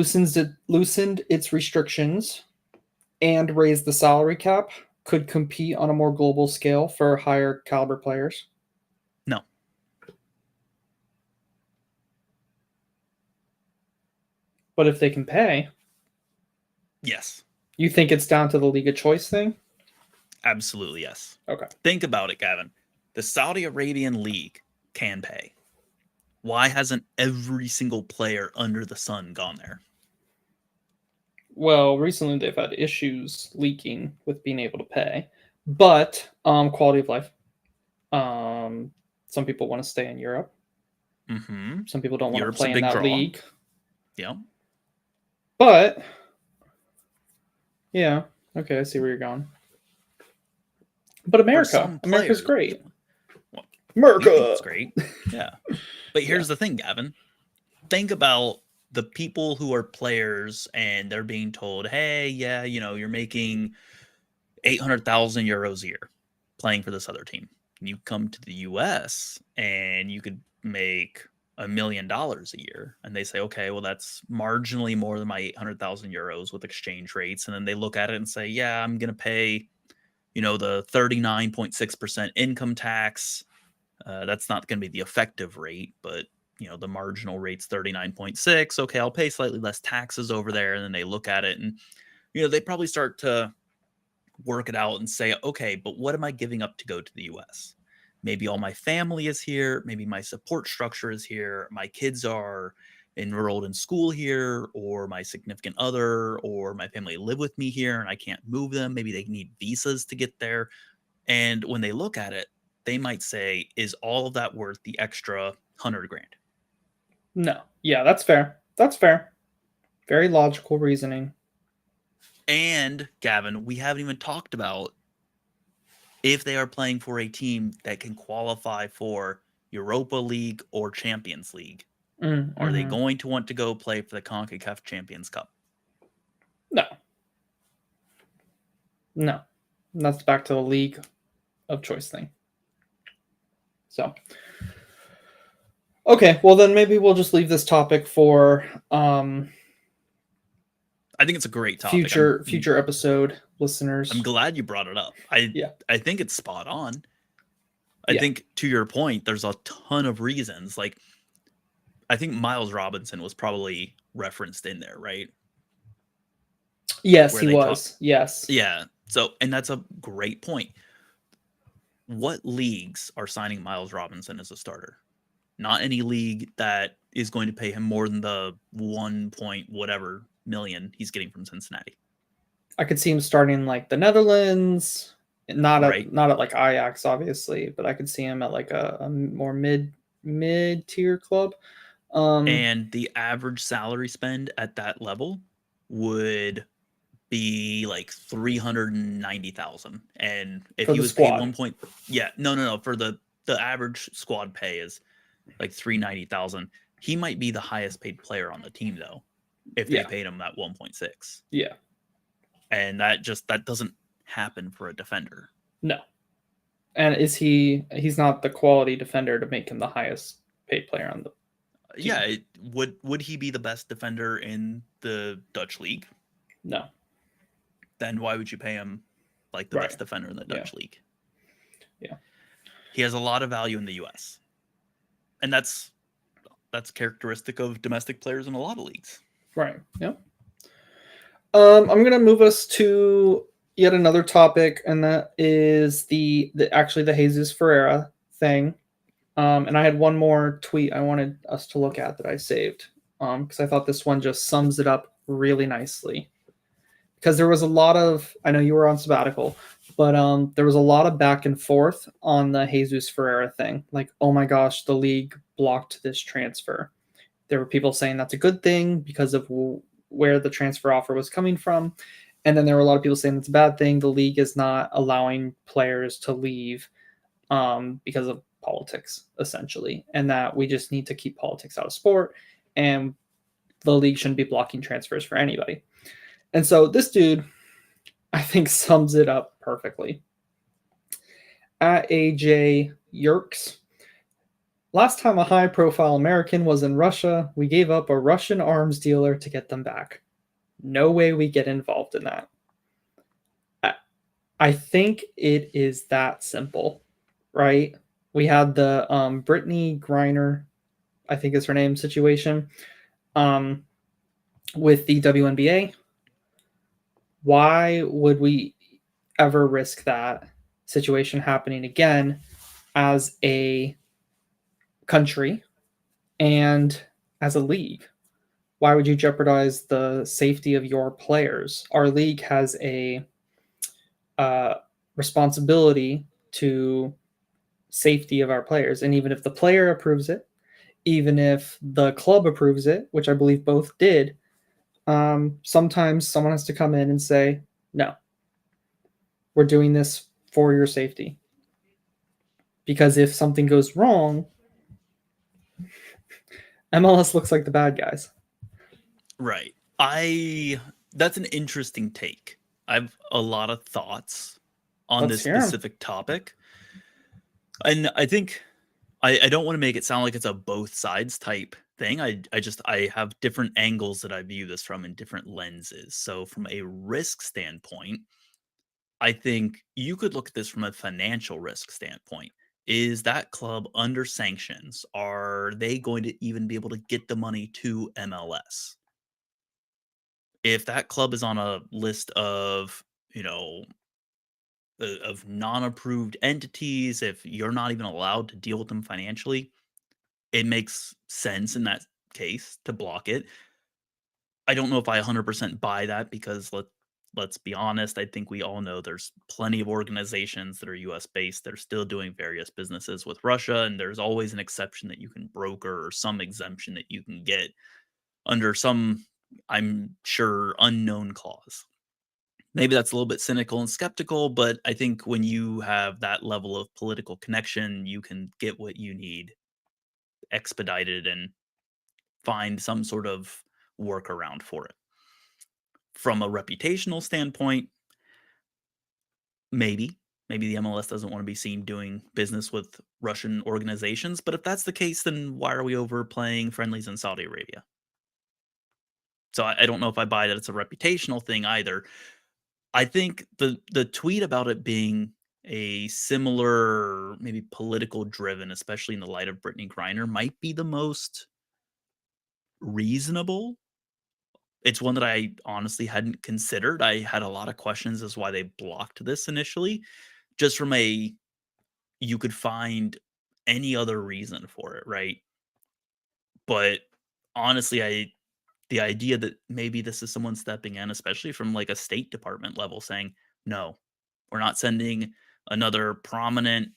loosened its restrictions and raised the salary cap, could compete on a more global scale for higher caliber players? No. But if they can pay? Yes. You think it's down to the League of Choice thing? Absolutely, yes. Okay. Think about it, Gavin. The Saudi Arabian League can pay. Why hasn't every single player under the sun gone there? Well, recently they've had issues leaking with being able to pay, but quality of life. Some people want to stay in Europe. Mm-hmm. Some people don't want Europe's to play in that league. Yeah. But yeah, okay, I see where you're going. But America's great. Well, America's great. Yeah. But here's the thing, Gavin. Think about the people who are players and they're being told, hey, yeah, you're making 800,000 euros a year playing for this other team. And you come to the US and you could make $1 million a year. And they say, okay, well, that's marginally more than my 800,000 euros with exchange rates. And then they look at it and say, yeah, I'm going to pay, the 39.6% income tax. That's not going to be the effective rate, but the marginal rate's 39.6. Okay, I'll pay slightly less taxes over there. And then they look at it and, they probably start to work it out and say, okay, but what am I giving up to go to the US? Maybe all my family is here. Maybe my support structure is here. My kids are enrolled in school here, or my significant other or my family live with me here and I can't move them. Maybe they need visas to get there. And when they look at it, they might say, is all of that worth the extra 100 grand? No. Yeah, that's fair. That's fair. Very logical reasoning. And Gavin, we haven't even talked about if they are playing for a team that can qualify for Europa League or Champions League. Are they going to want to go play for the CONCACAF Champions Cup? No. No. That's back to the league of choice thing. So, okay, well then maybe we'll just leave this topic for I think it's a great topic. Future episode listeners. I'm glad you brought it up. I think it's spot on. I think to your point, there's a ton of reasons. Like, I think Miles Robinson was probably referenced in there, right? Yes, he was. Yes. Yeah. So, and that's a great point. What leagues are signing Miles Robinson as a starter? Not any league that is going to pay him more than the 1 point whatever million he's getting from Cincinnati. I could see him starting like the Netherlands, not at like Ajax, obviously, but I could see him at like a more mid-tier club. And the average salary spend at that level would be like 390,000. And if he was paid 1 point, no, for the average squad pay is like 390,000. He might be the highest paid player on the team though, if they paid him that 1.6. Yeah. And that doesn't happen for a defender. No. And he's not the quality defender to make him the highest paid player on the team. Yeah, would he be the best defender in the Dutch league? No. Then why would you pay him like the best defender in the Dutch league? Yeah. He has a lot of value in the US. And that's characteristic of domestic players in a lot of leagues. Right. Yeah. I'm going to move us to yet another topic, and that is the Jesus Ferreira thing. And I had one more tweet I wanted us to look at that I saved, because I thought this one just sums it up really nicely. Because there was a lot of, I know you were on sabbatical, but there was a lot of back and forth on the Jesus Ferreira thing. Like, oh my gosh, the league blocked this transfer. There were people saying that's a good thing because of where the transfer offer was coming from. And then there were a lot of people saying that's a bad thing. The league is not allowing players to leave because of politics, essentially. And that we just need to keep politics out of sport. And the league shouldn't be blocking transfers for anybody. And so this dude, I think, sums it up perfectly. At AJ Yerkes. Last time a high-profile American was in Russia, we gave up a Russian arms dealer to get them back. No way we get involved in that. I think it is that simple, right? We had the Brittany Griner, I think is her name, situation with the WNBA. Why would we ever risk that situation happening again as a country and as a league? Why would you jeopardize the safety of your players? Our league has a responsibility to safety of our players. And even if the player approves it, even if the club approves it, which I believe both did, sometimes someone has to come in and say, no, we're doing this for your safety. Because if something goes wrong, MLS looks like the bad guys. Right. That's an interesting take. I have a lot of thoughts on this specific topic. And I think I don't want to make it sound like it's a both sides type thing. I have different angles that I view this from in different lenses. So from a risk standpoint, I think you could look at this from a financial risk standpoint. is that club under sanctions? Are they going to even be able to get the money to MLS? If that club is on a list of, of non-approved entities, if you're not even allowed to deal with them financially, it makes sense in that case to block it. I don't know if I 100% buy that because let's be honest, I think we all know there's plenty of organizations that are US based that are still doing various businesses with Russia, and there's always an exception that you can broker or some exemption that you can get under some, I'm sure, unknown clause. Maybe that's a little bit cynical and skeptical, but I think when you have that level of political connection, you can get what you need expedited and find some sort of workaround for it. From a reputational standpoint, maybe the MLS doesn't want to be seen doing business with Russian organizations, but if that's the case, then why are we over playing friendlies in Saudi Arabia? So I don't know if I buy that it's a reputational thing either. I think the tweet about it being a similar, maybe political driven, especially in the light of Brittany Griner, might be the most reasonable. It's one that I honestly hadn't considered. I had a lot of questions as why they blocked this initially, just from you could find any other reason for it, right? But honestly, the idea that maybe this is someone stepping in, especially from like a State Department level, saying, no, we're not sending another prominent,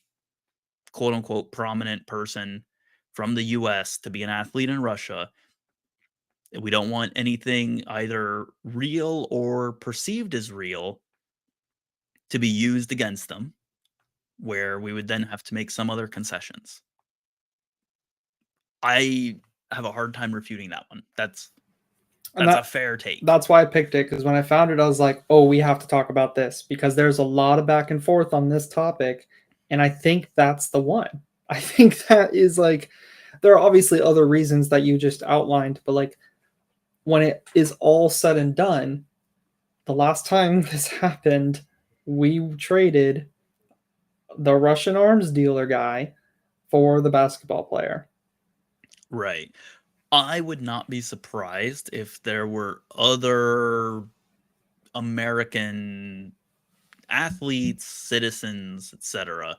quote unquote, prominent person from the US to be an athlete in Russia. We don't want anything either real or perceived as real to be used against them, where we would then have to make some other concessions. I have a hard time refuting that one. That's a fair take. That's why I picked it, because when I found it, I was like, oh, we have to talk about this, because there's a lot of back and forth on this topic, and I think that's the one. I think that is like, there are obviously other reasons that you just outlined, but like, when it is all said and done, the last time this happened, we traded the Russian arms dealer guy for the basketball player. Right. I would not be surprised if there were other American athletes, citizens, etc.,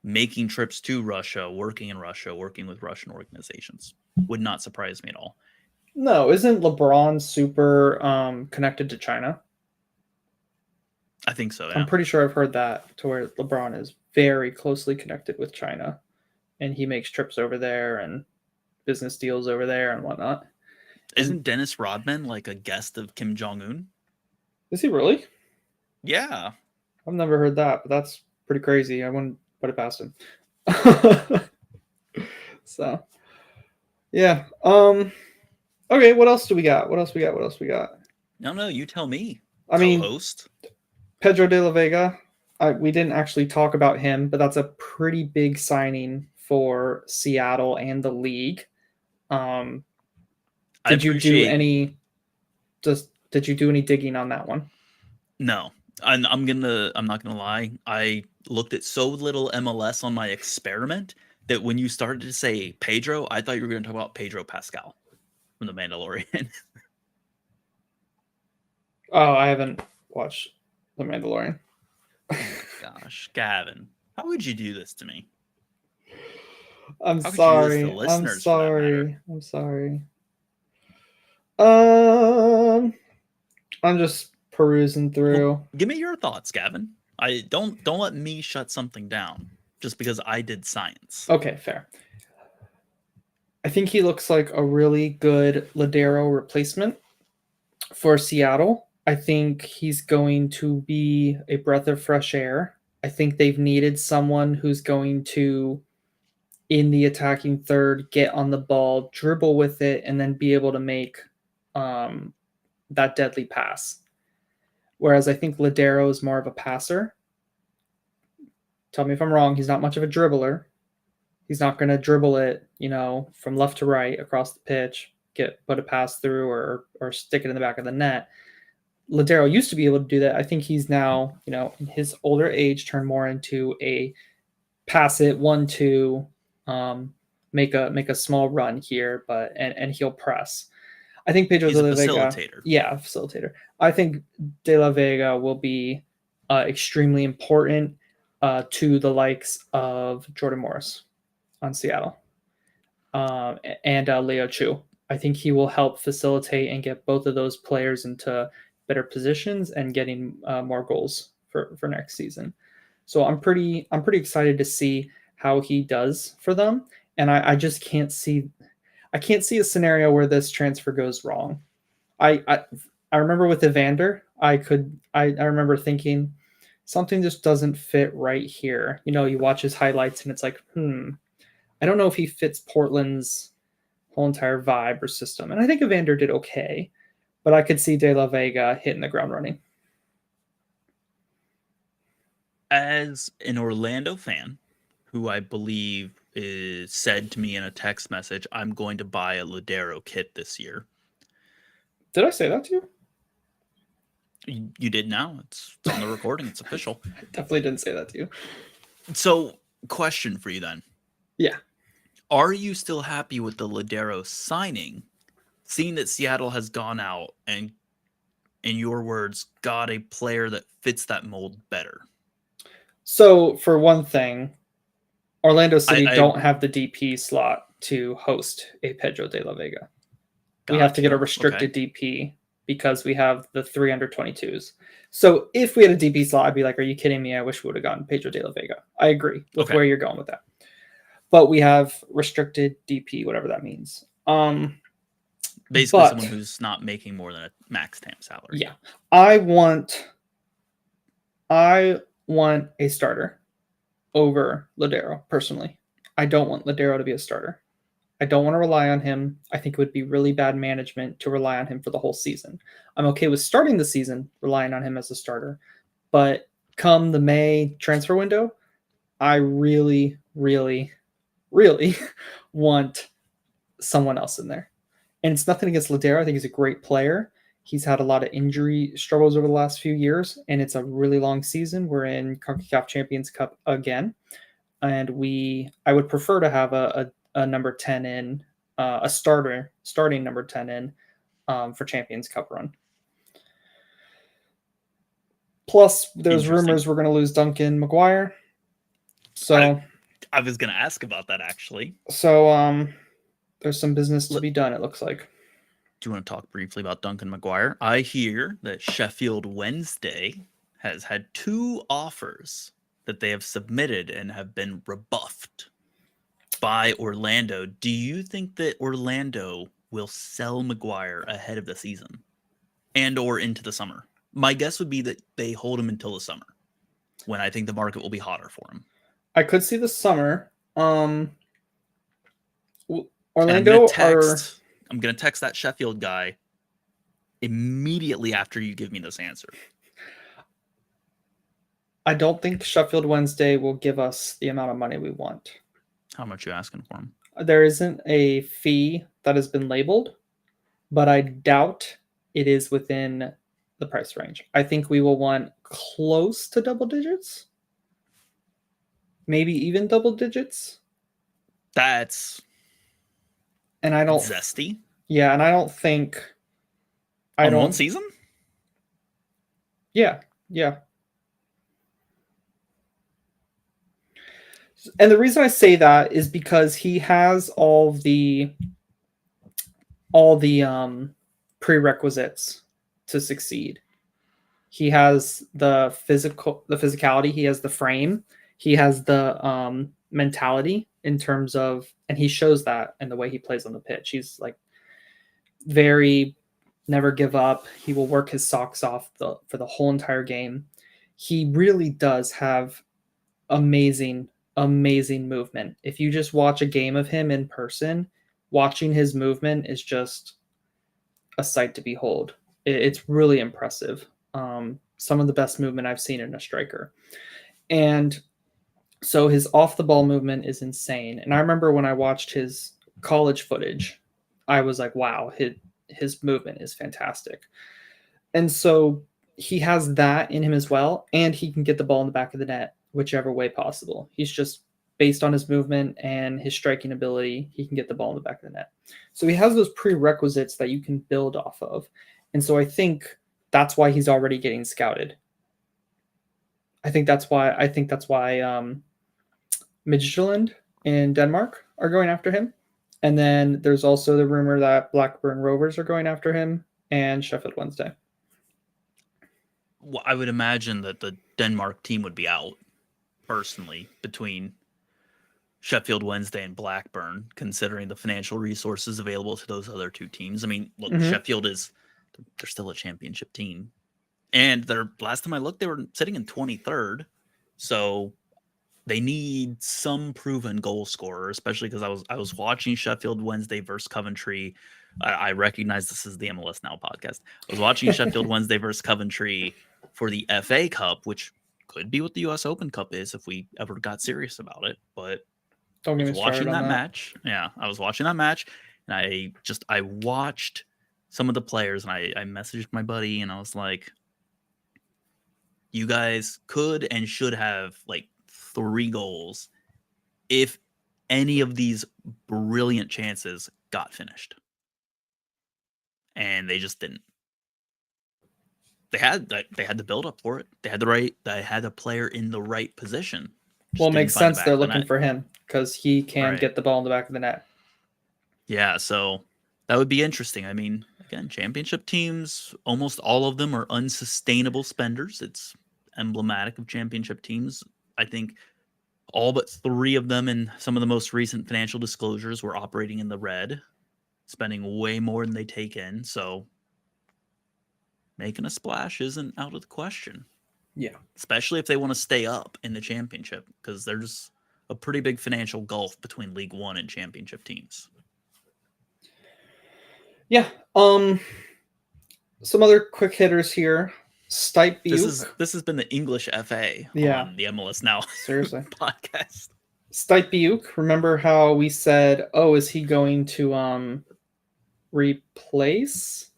making trips to Russia, working with Russian organizations. Would not surprise me at all. No, isn't LeBron super connected to China? I think so, yeah. I'm pretty sure I've heard that, to where LeBron is very closely connected with China, and he makes trips over there and business deals over there and whatnot. Isn't Dennis Rodman like a guest of Kim Jong-un? Is he really? Yeah. I've never heard that, but that's pretty crazy. I wouldn't put it past him. So, yeah. Okay, what else do we got? No, you tell me. I mean, co-host Pedro de la Vega. We didn't actually talk about him, but that's a pretty big signing for Seattle and the league. Did you do any digging on that one? No. I'm not gonna lie. I looked at so little MLS on my experiment that when you started to say Pedro, I thought you were going to talk about Pedro Pascal from The Mandalorian. Oh, I haven't watched The Mandalorian. Gosh, Gavin, how would you do this to me? I'm sorry. I'm just perusing through. Well, give me your thoughts, Gavin. I don't let me shut something down just because I did science. Okay, fair. I think he looks like a really good Ladero replacement for Seattle. I think he's going to be a breath of fresh air. I think they've needed someone who's going to, in the attacking third, get on the ball, dribble with it, and then be able to make that deadly pass. Whereas I think Ladero is more of a passer. Tell me if I'm wrong. He's not much of a dribbler. He's not going to dribble it, from left to right across the pitch, put a pass through or stick it in the back of the net. Ladero used to be able to do that. I think he's now, in his older age, turned more into a pass it 1-2, make a small run here, but and he'll press. I think Pedro He's de la a Vega, facilitator. yeah, facilitator. I think de la Vega will be extremely important to the likes of Jordan Morris on Seattle, and Leo Chu. I think he will help facilitate and get both of those players into better positions and getting more goals for next season. So I'm pretty excited to see how he does for them, and I just can't see a scenario where this transfer goes wrong. I remember with Evander, I remember thinking something just doesn't fit right here. You know, you watch his highlights and it's like, I don't know if he fits Portland's whole entire vibe or system. And I think Evander did okay, but I could see De La Vega hitting the ground running. As an Orlando fan, who I believe is said to me in a text message, I'm going to buy a Ladero kit this year. Did I say that to you? You did now. It's on the recording. It's official. I definitely didn't say that to you. So, question for you then. Yeah. Are you still happy with the Ladero signing, seeing that Seattle has gone out and, in your words, got a player that fits that mold better? So, for one thing, Orlando City don't have the DP slot to host a Pedro de la Vega. We have to get a restricted DP because we have the 3 under-22s. So if we had a DP slot, I'd be like, are you kidding me? I wish we would have gotten Pedro de la Vega. I agree with where you're going with that. But we have restricted DP, whatever that means. Basically someone who's not making more than a max TAM salary. Yeah. I want a starter over Ladero, personally. I don't want Ladero to be a starter. I don't want to rely on him. I think it would be really bad management to rely on him for the whole season. I'm okay with starting the season, relying on him as a starter. But come the May transfer window, I really, really, really want someone else in there. And it's nothing against Ladero. I think he's a great player. He's had a lot of injury struggles over the last few years, and it's a really long season. We're in CONCACAF Champions Cup again. And I would prefer to have a number 10 in, a starting number 10 in for Champions Cup run. Plus, there's rumors we're going to lose Duncan McGuire. So I was going to ask about that, actually. So there's some business to be done, it looks like. Do you want to talk briefly about Duncan McGuire? I hear that Sheffield Wednesday has had 2 offers that they have submitted and have been rebuffed by Orlando. Do you think that Orlando will sell McGuire ahead of the season and or into the summer? My guess would be that they hold him until the summer, when I think the market will be hotter for him. I could see the summer. Orlando I'm going to text that Sheffield guy immediately after you give me this answer. I don't think Sheffield Wednesday will give us the amount of money we want. How much are you asking for him? There isn't a fee that has been labeled, but I doubt it is within the price range. I think we will want close to double digits. Maybe even double digits. That's zesty. Yeah, and I don't think one season? Yeah. And the reason I say that is because he has all the prerequisites to succeed. He has the physicality, he has the frame, he has the mentality in terms of, and he shows that in the way he plays on the pitch. He's like very never give up. He will work his socks off for the whole entire game. He really does have amazing movement. If you just watch a game of him in person, watching his movement is just a sight to behold. It's really impressive. Some of the best movement I've seen in a striker. And so his off the ball movement is insane. And I remember when I watched his college footage, I was like, wow, his movement is fantastic. And so he has that in him as well, and he can get the ball in the back of the net whichever way possible. He's just based on his movement and his striking ability, he can get the ball in the back of the net. So he has those prerequisites that you can build off of. And so I think that's why he's already getting scouted. I think that's why Midtjylland in Denmark are going after him. And then there's also the rumor that Blackburn Rovers are going after him and Sheffield Wednesday. Well, I would imagine that the Denmark team would be out, personally, between Sheffield Wednesday and Blackburn, considering the financial resources available to those other two teams. I mean, look, Sheffield they're still a championship team. And last time I looked, they were sitting in 23rd. So they need some proven goal scorer, especially because I was watching Sheffield Wednesday versus Coventry. I recognize this is the MLS Now podcast. I was watching Sheffield Wednesday versus Coventry for the FA Cup, which could be what the US Open Cup is if we ever got serious about it. But don't get me watching started on that match. Yeah, I was watching that match, and I watched some of the players, and I messaged my buddy, and I was like, you guys could and should have like 3 goals if any of these brilliant chances got finished. And they just didn't. They had the build up for it. They had a player in the right position. Well, it makes sense they're looking for him because he can get the ball in the back of the net. Yeah, so that would be interesting. I mean, again, championship teams, almost all of them are unsustainable spenders. It's emblematic of championship teams. I think all but 3 of them in some of the most recent financial disclosures were operating in the red, spending way more than they take in. So making a splash isn't out of the question. Yeah. Especially if they want to stay up in the championship, because there's a pretty big financial gulf between League One and championship teams. Yeah. Some other quick hitters here. Stipe Biuk. This has been the English FA on the MLS Now seriously podcast. Stipe Biuk. Remember how we said, "Oh, is he going to replace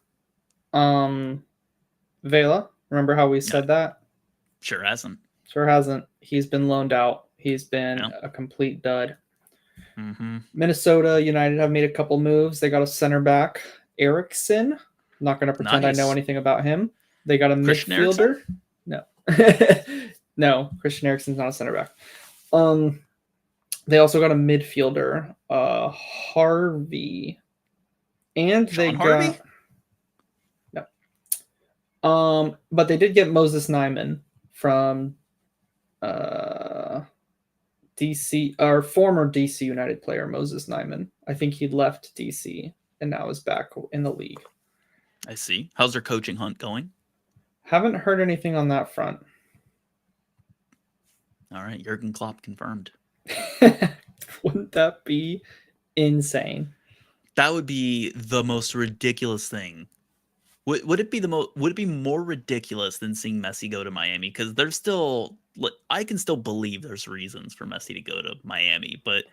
Vela?" Remember how we said that? Sure hasn't. He's been loaned out. He's been a complete dud. Mm-hmm. Minnesota United have made a couple moves. They got a center back, Eriksson. I'm not going to pretend I know anything about him. They got a midfielder. No. No, Christian Eriksen's not a center back. They also got a midfielder, Harvey. And they got no. But they did get Moses Nyman from DC, or former DC United player Moses Nyman. I think he left DC and now is back in the league. I see. How's their coaching hunt going? Haven't heard anything on that front. All right, Jurgen Klopp confirmed. Wouldn't that be insane? That would be the most ridiculous thing. Would it be more ridiculous than seeing Messi go to Miami? Because I can still believe there's reasons for Messi to go to Miami, but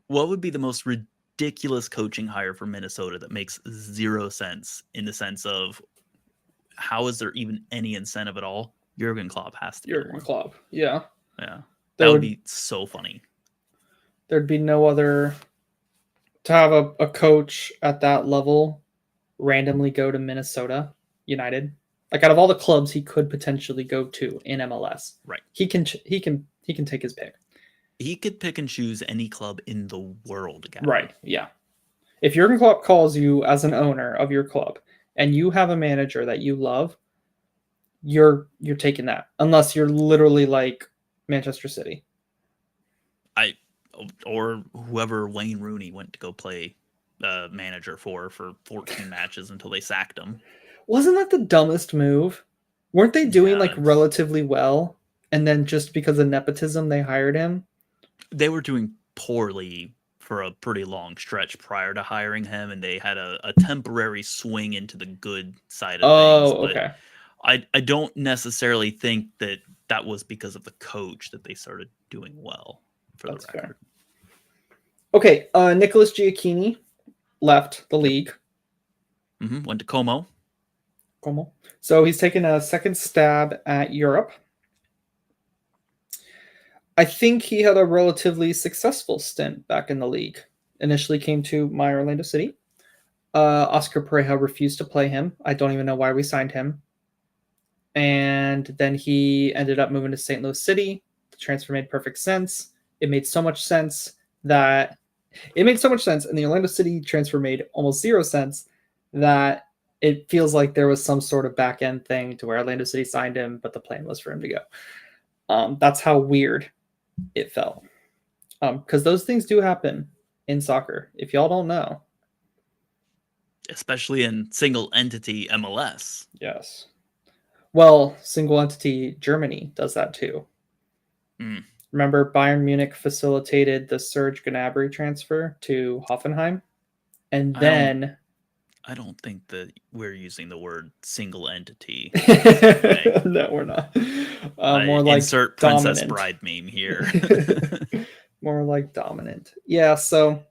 what would be the most ridiculous coaching hire for Minnesota that makes 0 sense in the sense of how is there even any incentive at all? Jurgen Klopp has to. Jurgen Klopp, yeah. Yeah. That would be so funny. There'd be no other to have a coach at that level randomly go to Minnesota United. Like out of all the clubs he could potentially go to in MLS. Right. He can take his pick. He could pick and choose any club in the world, Gavin. Right. Yeah. If Jurgen Klopp calls you as an owner of your club and you have a manager that you love, you're taking that. Unless you're literally like Manchester City. Or whoever Wayne Rooney went to go play manager for 14 matches until they sacked him. Wasn't that the dumbest move? Weren't they doing relatively well? And then just because of nepotism, they hired him? They were doing poorly for a pretty long stretch prior to hiring him, and they had a temporary swing into the good side of things. But okay. I don't necessarily think that was because of the coach that they started doing well, for the record. Fair. Okay, Nicholas Giacchini left the league. Mm-hmm. Went to Como. So he's taken a second stab at Europe. I think he had a relatively successful stint back in the league. Initially came to my Orlando City. Oscar Pereja refused to play him. I don't even know why we signed him. And then he ended up moving to St. Louis City. The transfer made perfect sense. It made so much sense, and the Orlando City transfer made almost zero sense, that it feels like there was some sort of back end thing to where Orlando City signed him, but the plan was for him to go. That's how weird it felt. Because those things do happen in soccer. If y'all don't know. Especially in single entity MLS. Yes. Well, single entity Germany does that too. Remember, Bayern Munich facilitated the Serge Gnabry transfer to Hoffenheim, and then I don't think that we're using the word single entity. No, we're not. More like insert Princess Bride meme here. More like dominant. Yeah. So,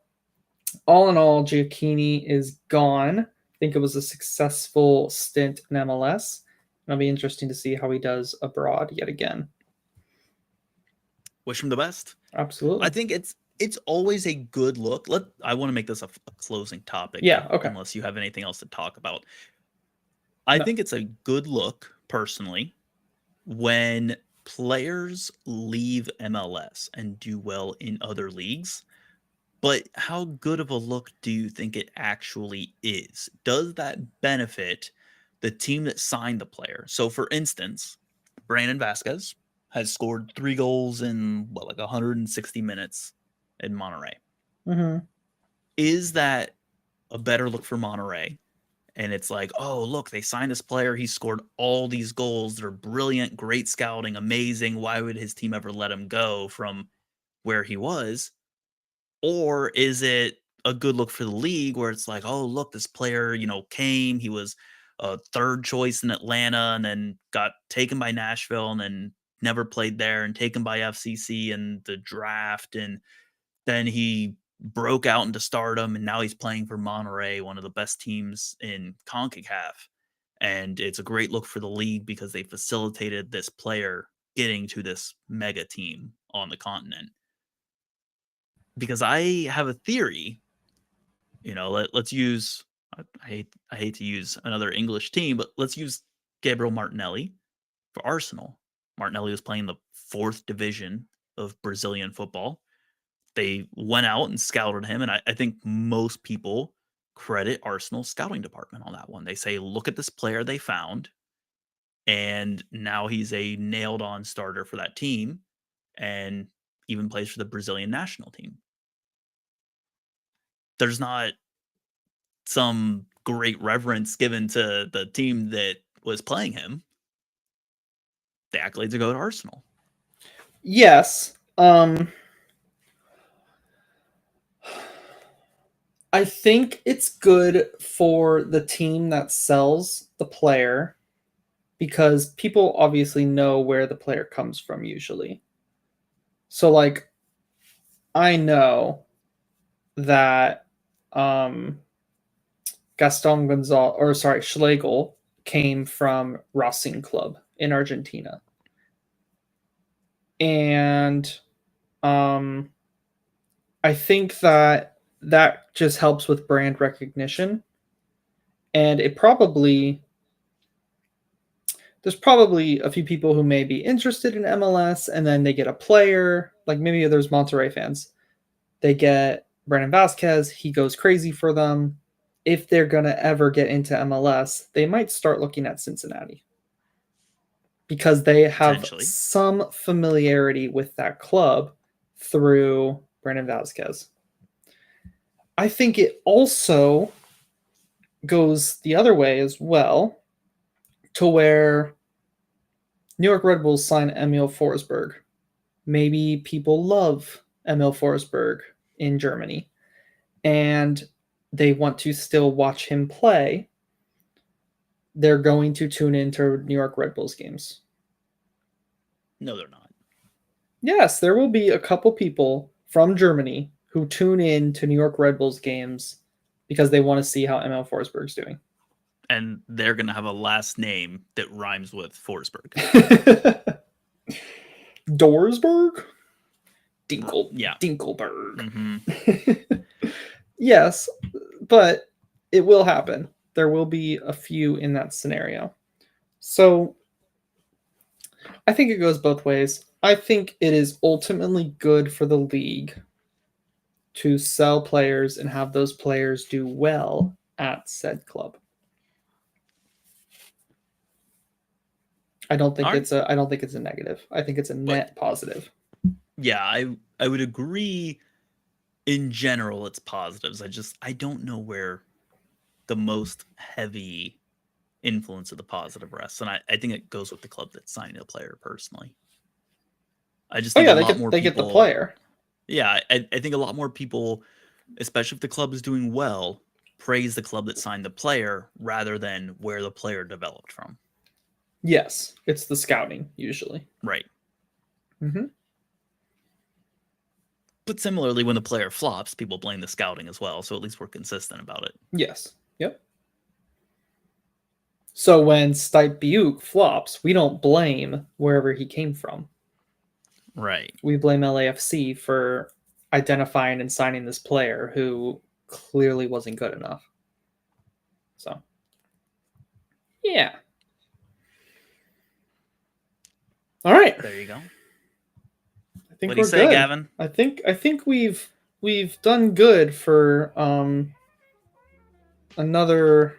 all in all, Giacchini is gone. I think it was a successful stint in MLS. It'll be interesting to see how he does abroad yet again. Wish him the best. Absolutely. I think it's always a good look. I want to make this a closing topic. Yeah, okay. Unless you have anything else to talk about. I think it's a good look, personally, when players leave MLS and do well in other leagues. But how good of a look do you think it actually is? Does that benefit the team that signed the player? So, for instance, Brandon Vasquez has scored 3 goals in 160 minutes in Monterrey. Mm-hmm. Is that a better look for Monterrey? And it's like, oh, look, they signed this player. He scored all these goals. They're brilliant, great scouting, amazing. Why would his team ever let him go from where he was? Or is it a good look for the league where it's like, oh, look, this player, came. He was a third choice in Atlanta and then got taken by Nashville and then never played there and taken by FCC in the draft. And then he broke out into stardom and now he's playing for Monterrey, one of the best teams in CONCACAF. And it's a great look for the league because they facilitated this player getting to this mega team on the continent. Because I have a theory, let's use, I hate to use another English team, but let's use Gabriel Martinelli for Arsenal. Martinelli was playing the 4th division of Brazilian football. They went out and scouted him, and I think most people credit Arsenal's scouting department on that one. They say, look at this player they found, and now he's a nailed-on starter for that team, and even plays for the Brazilian national team. There's not some great reverence given to the team that was playing him. The accolades go to Arsenal. Yes. I think it's good for the team that sells the player because people obviously know where the player comes from usually. So, like, I know that Schlegel came from Racing Club in Argentina. And I think that just helps with brand recognition. And there's probably a few people who may be interested in MLS and then they get a player, like maybe there's Monterrey fans. They get Brandon Vasquez, he goes crazy for them. If they're going to ever get into MLS, they might start looking at Cincinnati because they have some familiarity with that club through Brandon Vasquez. I think it also goes the other way as well, to where New York Red Bulls sign Emil Forsberg. Maybe people love Emil Forsberg in Germany, and they want to still watch him play. They're going to tune into New York Red Bulls games. No, they're not. Yes, there will be a couple people from Germany who tune in to New York Red Bulls games because they want to see how Emil Forsberg's doing. And they're going to have a last name that rhymes with Forsberg. Dorsberg? Dinkelberg. Mm-hmm. Yes, but it will happen. There will be a few in that scenario. So I think it goes both ways. I think it is ultimately good for the league to sell players and have those players do well at said club. I don't think it's a negative. I think it's a net positive. Yeah, I would agree. In general, it's positives. I don't know where the most heavy influence of the positive rests, and I think it goes with the club that's signing a player. Personally, I just think they get the player. Yeah, I think a lot more people, especially if the club is doing well, praise the club that signed the player rather than where the player developed from. Yes, it's the scouting usually. Right. Mm-hmm. But similarly, when the player flops, people blame the scouting as well. So at least we're consistent about it. Yes. Yep. So when Stipe Buick flops, we don't blame wherever he came from. Right. We blame LAFC for identifying and signing this player who clearly wasn't good enough. So, yeah. All right. There you go. I think what do you we're say, good. Gavin? I think we've done good for another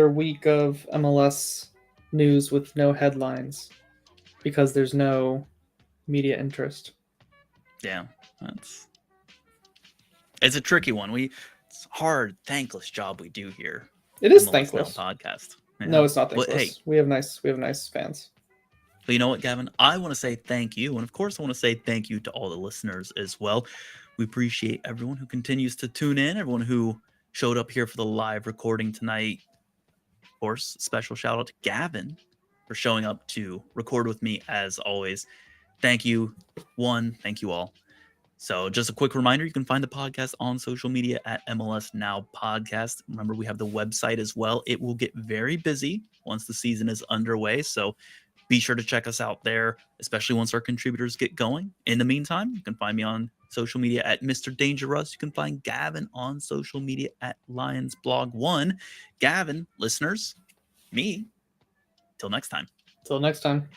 week of MLS news with no headlines because there's no media interest. Yeah, it's a tricky one. It's a hard, thankless job we do here. It is MLS thankless. Now podcast. Yeah. No, it's not thankless. But, hey, we have nice fans. But you know what, Gavin? I want to say thank you. And of course, I want to say thank you to all the listeners as well. We appreciate everyone who continues to tune in, everyone who showed up here for the live recording tonight. Of course, special shout out to Gavin for showing up to record with me as always. Thank you, thank you all. So just a quick reminder, you can find the podcast on social media at MLS Now Podcast. Remember, we have the website as well. It will get very busy once the season is underway. So be sure to check us out there, especially once our contributors get going. In the meantime, you can find me on social media at Mr. Dangerous. You can find Gavin on social media at LionsBlog1. Gavin, listeners, me, till next time. Till next time.